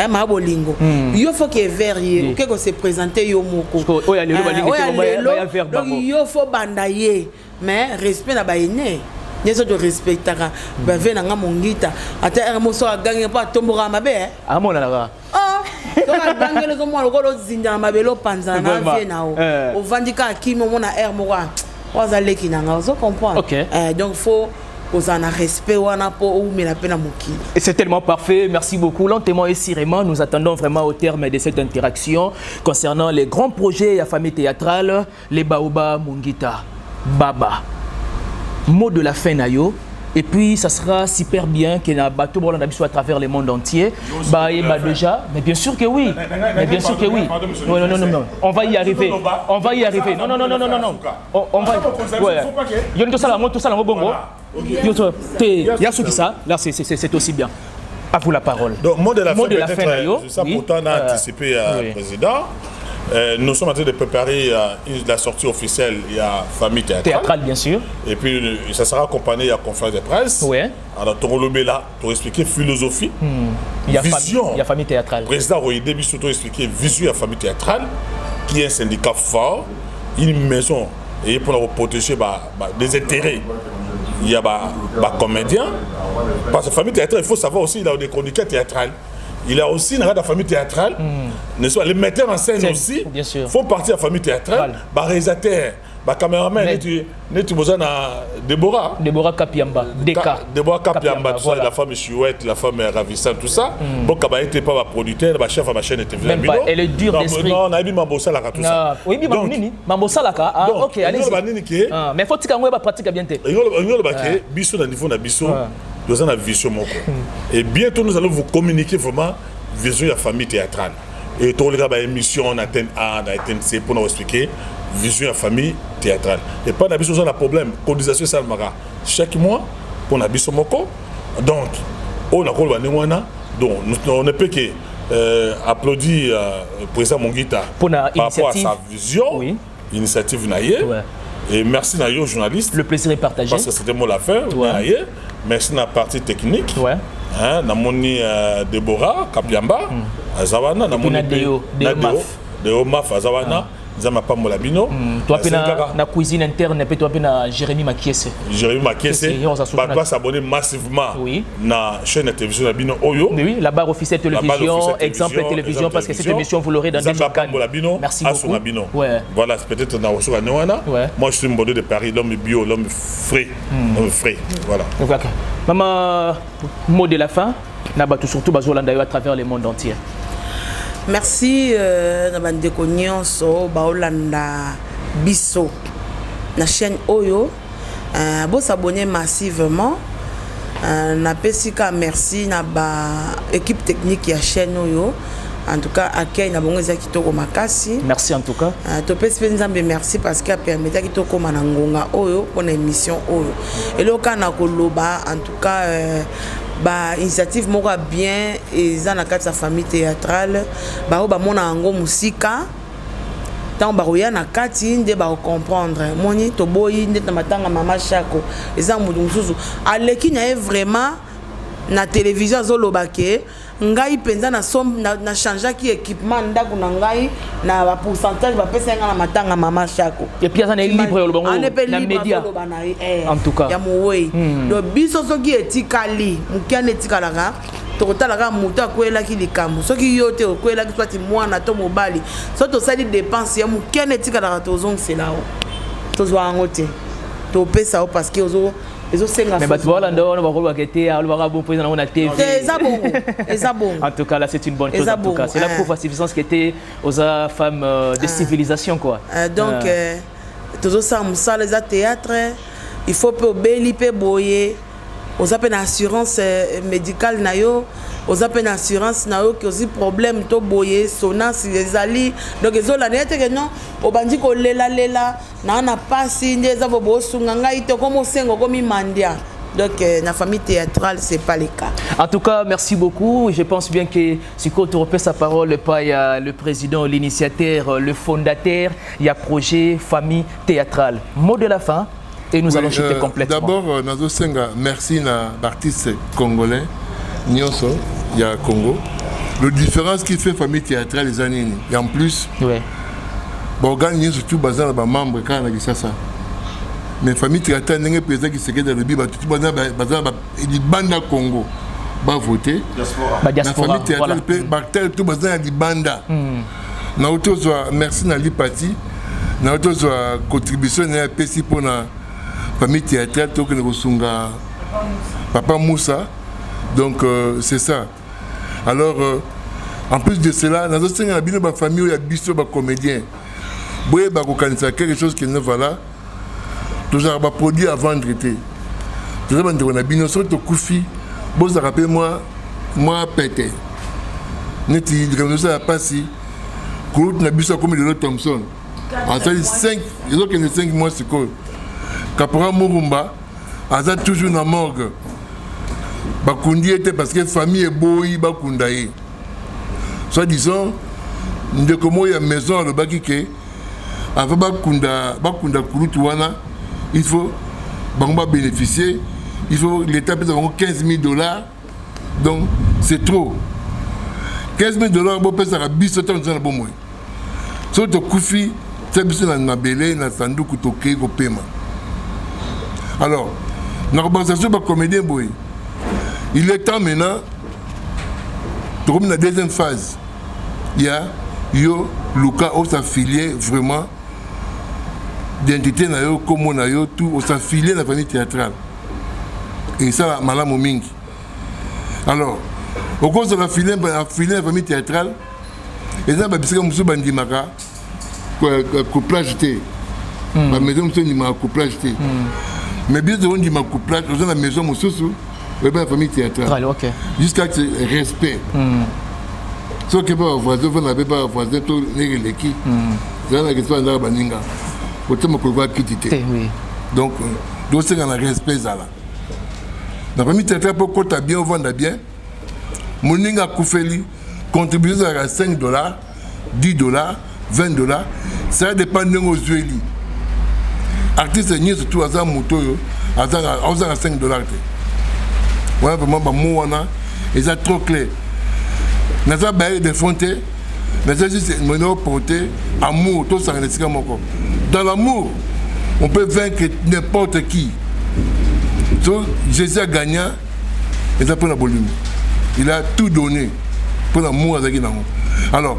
mabolingo yo faut que verrier OK ko se présenter yo moko oya lelo ba faire bango yo faut bandaye mais respect na ba ene Nyeso de respectaka ba vena nga mongita ata ermoso agange pa tomboka mabe amona la to agange le komo lokolo zinja mabelo panza na vena o vandika akimo mona er moka wazaleki nanga ozo comprendre donc faut aux en respect wana po ou mais la peine à moki. Et c'est tellement parfait, merci beaucoup. Lentement et sirement, nous attendons vraiment au terme de cette interaction concernant les grands projets à famille théâtrale, les Baoba Mungita Baba. Mot de la fin Nayo. Et puis ça sera super bien que na bateau Bolanda soit à travers le monde entier. Bah déjà, mais bien sûr que oui. Mais bien sûr que oui. Non. On va y arriver. On va y arriver. Non. On va. Ouais. Yo tout ça là bongo. Yo tout ça. Là c'est aussi bien. À vous la parole. Donc mot de la fin Nayo. Ça pourtant on a anticipé le président. Nous sommes en train de préparer la sortie officielle. Il y a famille théâtrale, bien sûr. Et puis ça sera accompagné à la conférence de presse. Oui. Alors, tu là pour expliquer philosophie, vision. Il y a famille théâtrale. Le président Royde surtout expliquer vision de la famille théâtrale, qui est un syndicat fort, une maison, et pour la protéger des intérêts. Il y a des comédiens. Parce que la famille théâtrale, il faut savoir aussi, il y a des chroniqueurs théâtrales. Il a aussi une famille théâtrale. Les metteurs en scène aussi font partie de la famille théâtrale. Les réalisateurs, les caméramans, Déborah Kapiamba, Déborah Kapiamba, tout ça, la femme chouette, la femme ravissante, tout ça. Donc, elle n'était pas producteur, la chef de ma chaîne était venue. Elle est dure d'esprit. Non, on a dit Mambosa Laka, tout ça. Oui, Mambosa Laka. Ah, ok, allez-y. Mais il faut que tu pratiques bien. Il y a biso dans le niveau de biso. Nous avons une vision. Et bientôt, nous allons vous communiquer vraiment vision de la famille théâtrale. Et tous les gars, émission, on atteint A, on atteint C pour nous expliquer vision de la famille théâtrale. Et pas d'habitude, on a un problème. Cotisation Salmara. Chaque mois, pour nous habiter moko. Donc, on a on ne peut que applaudir le président Mungita par rapport à sa vision, initiative Naye. Et merci Nayo, journaliste. Le plaisir est partagé. Parce que c'était moi l'affaire. Merci na partie technique. Namoni Déborah Kapiamba, Azawana, namoni Deo Maf, Azawana, Zama Pamolabino. Toi na cuisine interne, puis toi na Jérémy Makiese. Jérémy Makiese. Bah s'abonner massivement na chaîne de télévision Labino Oyo. Oui, la barre officielle télévision, exemple télévision, parce que cette émission vous l'aurez dans des jours. Merci beaucoup. Voilà, peut-être na Osoa Noana. Moi je suis un Bordeaux de Paris, l'homme bio, l'homme frais, voilà. Maman, mot de la fin, Nabatou surtout Bazolanda à travers le monde entier. Merci Nabandeko Nyonso Baolanda Biso na chaîne Oyo. Bon s'abonner massivement. Na pesika merci na ba équipe technique ya chaîne Oyo. En tout cas, accueil na bongo za kitoko makasi. Merci en tout cas. To pesi nzambe merci parce que a permis ta kitoko manangonga Oyo pour émission Oyo. Et le kana koloba en tout cas initiative moko bien et za na kati sa famille théâtrale ba mona ngo musika tant ba roya na kati nde ba comprendre moni to boyi nde na matanga mama Chako eza mudu mususu aleki na vraiment na télévision zolobake ngai penza na na changer ki équipement ndako na ngai na ba pourcentage ba pesa nga na matanga mama Chako et puis ça est libre le bango na média en tout cas ya mowe do biso soki etikali mukiane etikalaka tokotalaka mutu akwelaki likambo soki yo te okwelaki soit mwana to mobali so to sali dépense ya mukiane etikalaka tozongela o tozwa yango te to pesa o parce que ozo mais voilà, on va voir que tu as bon président na TV. C'est bon. En tout cas, là, c'est une bonne chose. En tout cas, c'est la preuve suffisante que tu aux femmes de civilisation quoi. Donc, tous ça, les théâtre, il faut peu beli peu boyer. Aux appels assurance médicale nayo, oza pe na assurance na yo ki ozi problème to boye sonance ezali donc ezolanda ete ke non obandi kolela na pasi nde eza bo bosunga ngai te komo sengo komi mandia. Donc, la famille théâtrale, ce n'est pas le cas. En tout cas, merci beaucoup. Je pense bien que si tu repères sa parole, il y a le président, l'initiateur, le fondateur, il y a projet famille théâtrale. Mot de la fin et nous allons chuter complètement. D'abord, Nazo Senga, merci à l'artiste congolais, Nyonso, il y a Congo. La différence qui fait famille théâtrale, les années, et en plus, bon, gagne surtout basé sur les membres quand on a ça. Mais famille théâtrale n'est pas président qui se dans le bible, tout le monde il banda Congo va voter. La famille théâtrale peut battre tout basé dans banda. Na auto merci na lipati, na auto contribution na PC pour la famille théâtrale to que nous sunga Papa Moussa. Donc c'est ça. Alors en plus de cela, dans notre famille il y a biso ba comédien. Boye ba ko kanisa quelque chose qui ne va là. Toujours des produits à vendre. Toujours on a bien sorte de koufi. Bon ça rappelle moi pété. Neti comme ça passé. Court na biso comme de Thompson. En ça 5, ils ont que 5 mois c'est quoi. Capora Murumba, asa toujours na morgue. Bakundi était parce que famille est boy bakundaye. Soit disant de comment il y a maison le bakike. Avant bakunda kurutuana. Il faut bénéficier, il faut l'État paye $15 000. Donc c'est trop. $15 000, bon peut ça biso tant dans bon mois. So to kufi, c'est biso na mabele na sanduku toke ko paiement. Alors, na compensation ba comédien boy. Il est temps maintenant de comme la deuxième phase. Il y a yo Luka au s'affilier vraiment d'identité na yo comme na yo tout s'affilier la famille théâtrale et ça malamu mingi. Alors au cause de l'affilier la famille théâtrale et ça babisika musu bandimaka couplage té la maison musu ndima couplage té mais bien de on ndima couplage dans la maison mususu la famille théâtrale jusqu'à ce respect ce que pas voisin vous n'avez pas voisin tout l'équipe c'est la question de baninga. Donc, c'est dans le respect. La famille théâtrale pour qu'on bien, on vend bien. Moninga Koufeli contribution à $5, $10, $20. Ça dépend de nos yeux. Artiste ni surtout à ça moto à $5. Voilà vraiment moi et ça trop clair. N'a pas baillé de frontières. Mais ça c'est mon porté amour tout ça c'est comme encore. Dans l'amour, on peut vaincre n'importe qui. Donc, Jésus a gagné et ça pour la volume. Il a tout donné pour l'amour avec l'amour. Alors,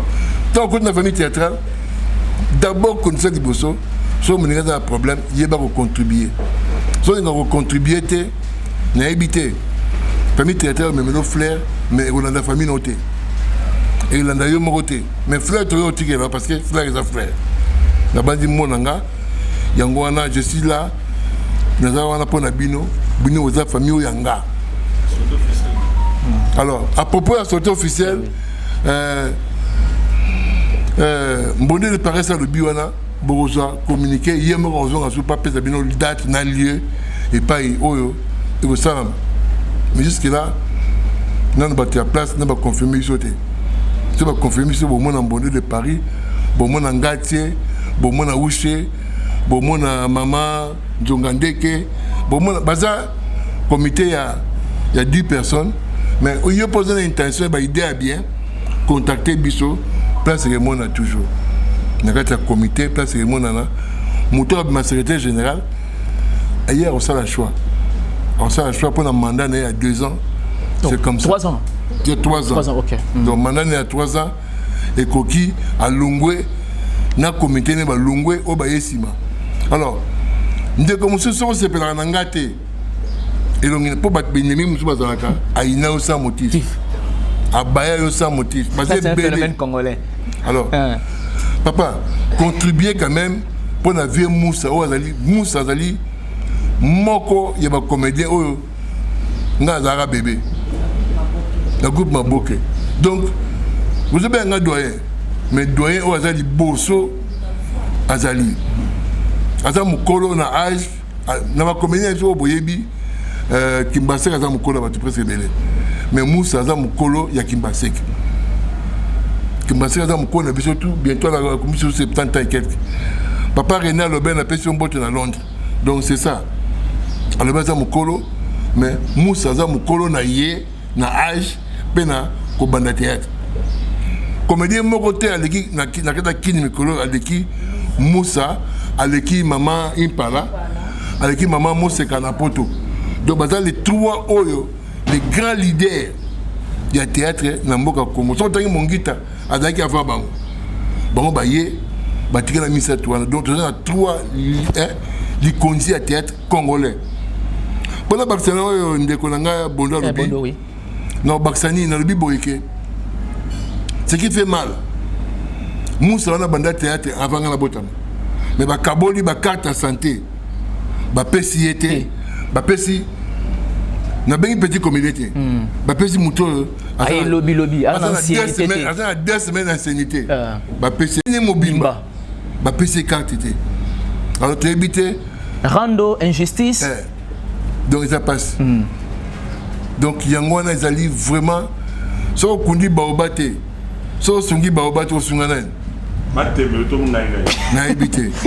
tant qu'on a une famille théâtrale, d'abord qu'on sait du bosso, si on a un problème, il va contribuer. Si on a contribué, on a habité. Famille théâtrale, mais nos frères, mais on a la famille notée. Et il en a eu mon côté. Mais frère, tu es là parce que frère est un frère. La bande dit mon anga, Yangwana, je suis là. Nous avons un point à Bino, Bino aux famille Yanga. Alors, à propos de la sortie officielle, Mbonde de Paris à le Biwana, Borosa, communiqué, hier, nous avons pas fait Bino, date, n'a lieu, et pas Oyo, et au Salam. Mais jusque-là, nous avons battu la place, nous avons confirmé les sautés. Nous avons confirmé ce moment en Mbonde de Paris, bon mon en Gatier, bon mon à Ouché, bon mon à Maman, Djongandeke, bon mon à comité, il y a 10 personnes, mais il y a posé l'intention, l'idée à bien, contacter Bisso, place le monde a toujours. Il y a un comité, place le monde là, moteur de ma secrétaire générale, hier on s'est le choix. On s'est le choix pour un mandat il y a 2 ans. C'est comme ça. 3 ans. Il y a 3 ans. 3 ans, ok. Donc mandat il y a 3 ans. Et Koki à Lungwe, na comité ne ba Lungwe au Bayesima. Alors, nous comme ce sont ces pèlerins nangaté. Et donc pour battre Benjamin Moussa Bazalaka, à Ina sans motif. À Baya sans motif. C'est un phénomène congolais. Alors, papa, contribuer quand même pour la vie Moussa Azali, Moussa Azali, Moko, il y a un comédien, Ngazara bébé. Le groupe Maboke. Donc, vous avez un doyen. Mais doyen, au Azali Bosso, Azali. Azali Moukolo, na âge, na ma comédie, au Boyebi, Kimbasek, Azali Moukolo, va tout presque belé. Mais Moussa, Azali Moukolo, il y a Kimbasek. Kimbasek, Azali Moukolo, bientôt la commission 70 ans et quelques. Papa René Loben a payé son botte à Londres. Donc c'est ça. Alors, Azali Moukolo, mais Moussa, Azali Moukolo, na yé, na âge, pena, kobanda théâtre. Comédien mon côté à l'équipe na kini mikolo à l'équipe Moussa à l'équipe maman Impala à l'équipe maman Moussa Kanapoto. Donc bah les trois oyo les grands leaders du théâtre na mboka Congo sont tangi mongita azaki avant bango bango baye batika na misa toana. Donc on a trois les conduits à théâtre congolais. Pendant Baksani oyo ndeko nanga bondo lobi oui. Non Baksani na lobi boyeke. Ce qui fait mal, Moussa on a bandé théâtre avant la botame. Mais ba kaboli ba carte à santé, ba pesi été, ba pesi na bengi petit communauté. Ba pesi muto ay lobby à l'ancienneté. À 2 semaines d'ancienneté. Ba pesi ni mobimba. Ba pesi carte été. Alors tu habité rando injustice. Donc ça passe. Donc yangwana ezali vraiment so kundi baobate.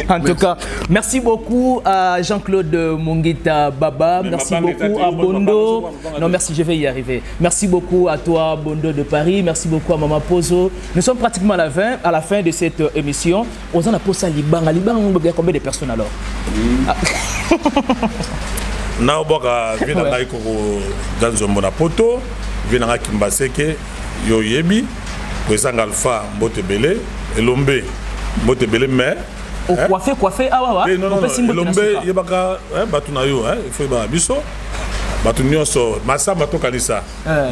En tout cas, merci beaucoup à Jean-Claude Mongita Baba, merci beaucoup à Bondo. Non, merci, je vais y arriver. Merci beaucoup à toi, Bondo de Paris. Merci beaucoup à Maman Pozo. Nous sommes pratiquement à la fin de cette émission. On a posé à Liban. À Liban, il y a combien de personnes alors? Naoboka Vinanga Ikoko Ganzo Monapoto, Vinanga Kimbaseke, Yoyebi. Président Alpha Mbotebele, Elombe Mbotebele, mais. Coiffé, ah ouais, non, Elombe, il y a Batunayo, il faut y biso. Batunioso, Massa Bato Kalisa,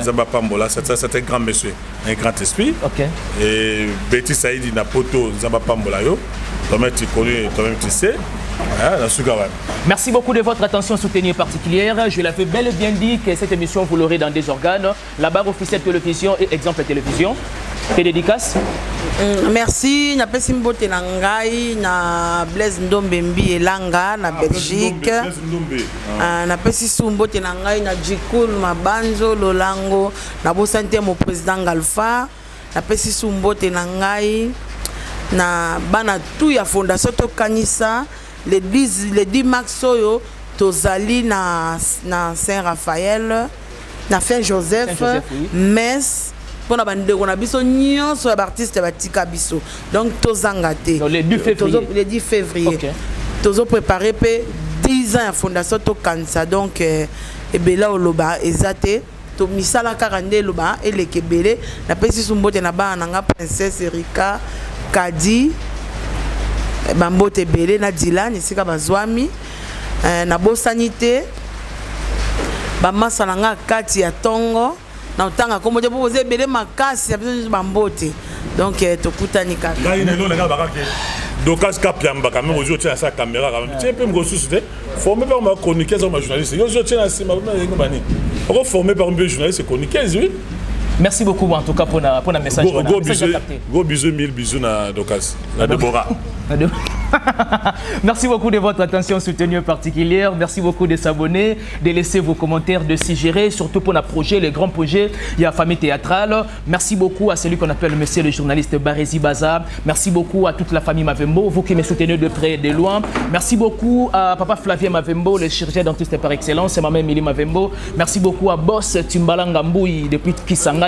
Zamba Pambola, c'est un grand monsieur, un grand esprit. Ok. Et Betty Saïdi Napoto, Zamba Pambola, toi-même tu connais, toi-même tu sais. Merci beaucoup de votre attention soutenue et particulière. Je l'avais bel et bien dit que cette émission, vous l'aurez dans des organes. La barre officielle télévision et exemple télévision. Tes dédicaces. Merci. Na pesi mbote na ngai na Blaise Ndombembi Elanga na Belgique. Na pesi sumbote na ngai na Jikul Mabanzo Lolango na bosante mo président Alpha. Na pesi sumbote na ngai na bana tout ya fondation to kanisa les 10 max oyo tozali na Saint-Raphaël na Saint-Joseph oui. Metz pour na bande on a biso nyonso ya artiste batika biso donc tozanga te le 10 février okay. Tozo préparer pe 10 ans ya fondation to kanisa donc ebela oloba ezate to misala 42 loba elekebele na pesi sumbote na bana nga princesse Erika Kadi Bambote Bele na Dylan esika bazwami na bosanité bamasa nanga kati ya tongo na utanga komo te poser Bele makasi ya besoin Bambote donc tokutani kaka ngai nelo nga bakake dokas kapiamba quand même aujourd'hui tient sa caméra quand même tu peux me ressourcer formé par ma chroniqueuse ou ma journaliste yo je tiens à ma bani formé par un journaliste et chroniqueuse oui. Merci beaucoup en tout cas pour la message. Gros bisous, 1000 bisous à Dokas, à Deborah. Merci beaucoup de votre attention soutenue particulière. Merci beaucoup de s'abonner, de laisser vos commentaires, de suggérer, surtout pour notre projet, les grands projets. Il y a Famille Théâtrale. Merci beaucoup à celui qu'on appelle monsieur le journaliste Barézi Baza. Merci beaucoup à toute la famille Mavembo, vous qui me soutenez de près et de loin. Merci beaucoup à papa Flavien Mavembo, le chirurgien dentiste par excellence, et maman Émilie Mavembo. Merci beaucoup à Boss Timbalanga Mbouyi depuis Kisanga.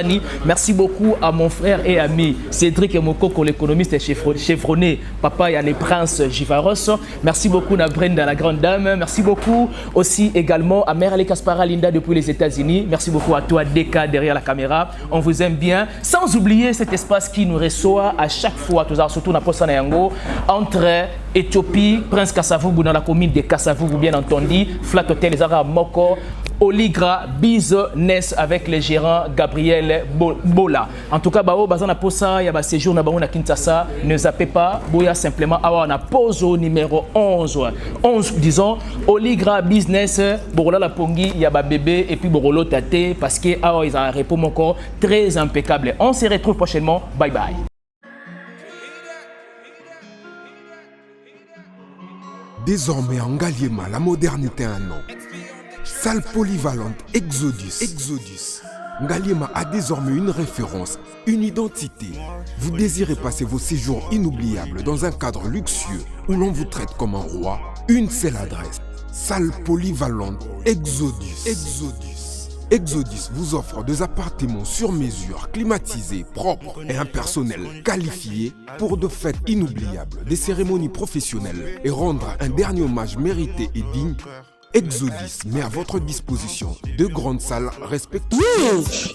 Merci beaucoup à mon frère et ami Cédric Mokoko, l'économiste chevronné, papa et les princes Givaros. Merci beaucoup à Brenda, la grande dame. Merci beaucoup aussi également à Mère Ale Kaspara Linda depuis les États-Unis. Merci beaucoup à toi, Deka, derrière la caméra. On vous aime bien. Sans oublier cet espace qui nous reçoit à chaque fois, surtout dans Posa Nayango, entre Éthiopie, Prince Kassavoubou dans la commune de Kassavoubou, bien entendu, Flat Hotel, les Arabes Moko. Oligra Business avec le gérant Gabriel Bola. En tout cas, bao bazana posa ya ba séjour na bango na Kinshasa, ne zappez pas, boya simplement avoir na pause au numéro 11 disons Oligra Business borola la pongi ya ba bébé et puis borolo tate parce que awa ils ont un repos encore très impeccable. On se retrouve prochainement. Bye bye. Désormais en Ngaliema, la modernité a un nom. Salle polyvalente Exodus. Ngaliema a désormais une référence, une identité. Vous désirez passer vos séjours inoubliables dans un cadre luxueux où l'on vous traite comme un roi? Une seule adresse. Salle polyvalente Exodus. Exodus vous offre des appartements sur mesure, climatisés, propres et un personnel qualifié pour de fêtes inoubliables, des cérémonies professionnelles et rendre un dernier hommage mérité et digne. Exodus met à votre disposition deux grandes salles respectives.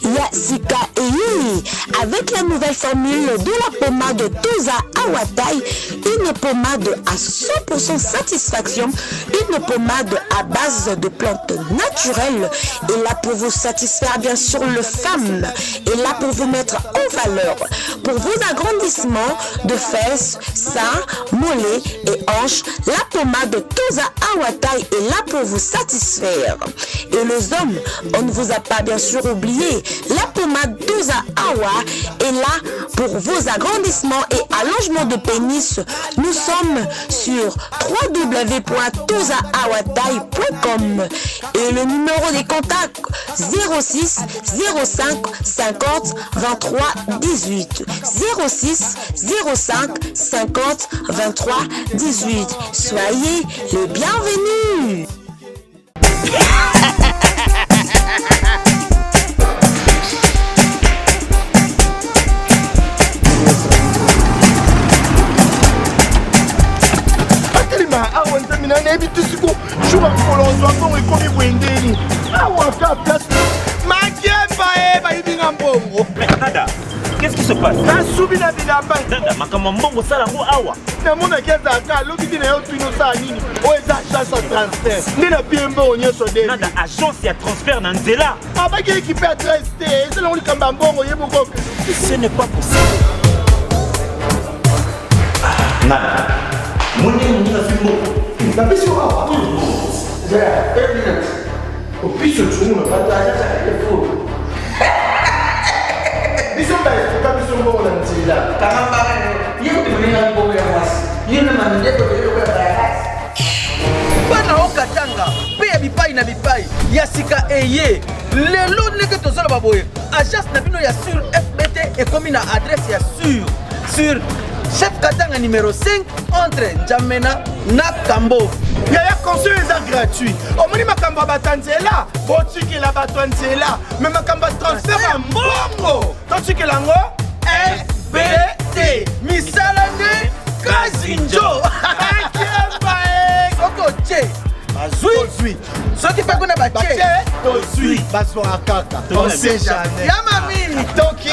Yasika et Yumi, avec la nouvelle formule de la pommade Toza Awatai, une pommade à 100% satisfaction, une pommade à base de plantes naturelles, et là pour vous satisfaire bien sûr le femmes, et là pour vous mettre en valeur, pour vos agrandissements de fesses, seins, mollets et hanches, la pommade Toza Awatai est là pour vous satisfaire. Et les hommes, on ne vous a pas bien sûr oublié, la pommade Toza Awa est là pour vos agrandissements et allongements de pénis. Nous sommes sur www.tozaawatai.com et le numéro des contacts 06 05 50 23 18 06 05 50 23 18. Soyez les bienvenus. Nada, qu'est-ce qui se passe? Nada, agence et transfert Nanzela. Ce n'est pas possible. Nada, bana okatanga pe ya bipai na bipai Yasika eye lelo ndenge tozala baboye agence na bino ya sur FBT ekomi na adresse ya sur chef Katanga numéro 5 entre Njamena na Kambo. Yaya conseil est gratuit. Omoni makamba batanzela, botiki la batanzela, mais makamba transfert en bongo. Totiki lango FBT. Misalane Kazinjo. Oko che. Bazui. Soki pa kuna bache. Tozui. Baso akaka. On sait jamais. Yamami. Toki.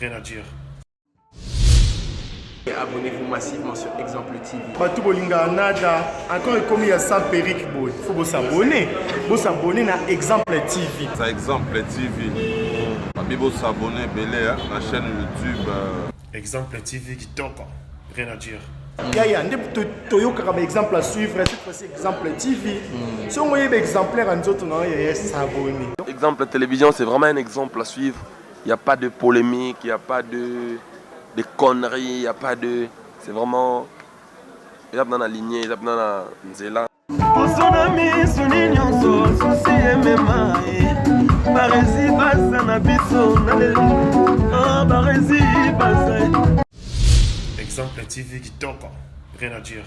Rien à dire. Abonnez-vous massivement sur Exemple TV. Batou bolinga nada, encore comme à sans périque boy. Faut vous s'abonner. Vous s'abonner à Exemple TV. Ça Exemple TV. Vous s'abonner belé à la chaîne YouTube. Exemple TV qui toque. Rien à dire. Yaya, toyoka comme exemple à suivre, cette fois-ci exemple TV. Si on voyait exemplaire en autres, non, il y a s'abonner. Exemple télévision, c'est vraiment un exemple à suivre. Il n'y a pas de polémique, il n'y a pas de conneries, il n'y a pas de... C'est vraiment... Il y a dans la lignée, il y a dans la nzela. Exemple TV qui toque, rien à dire.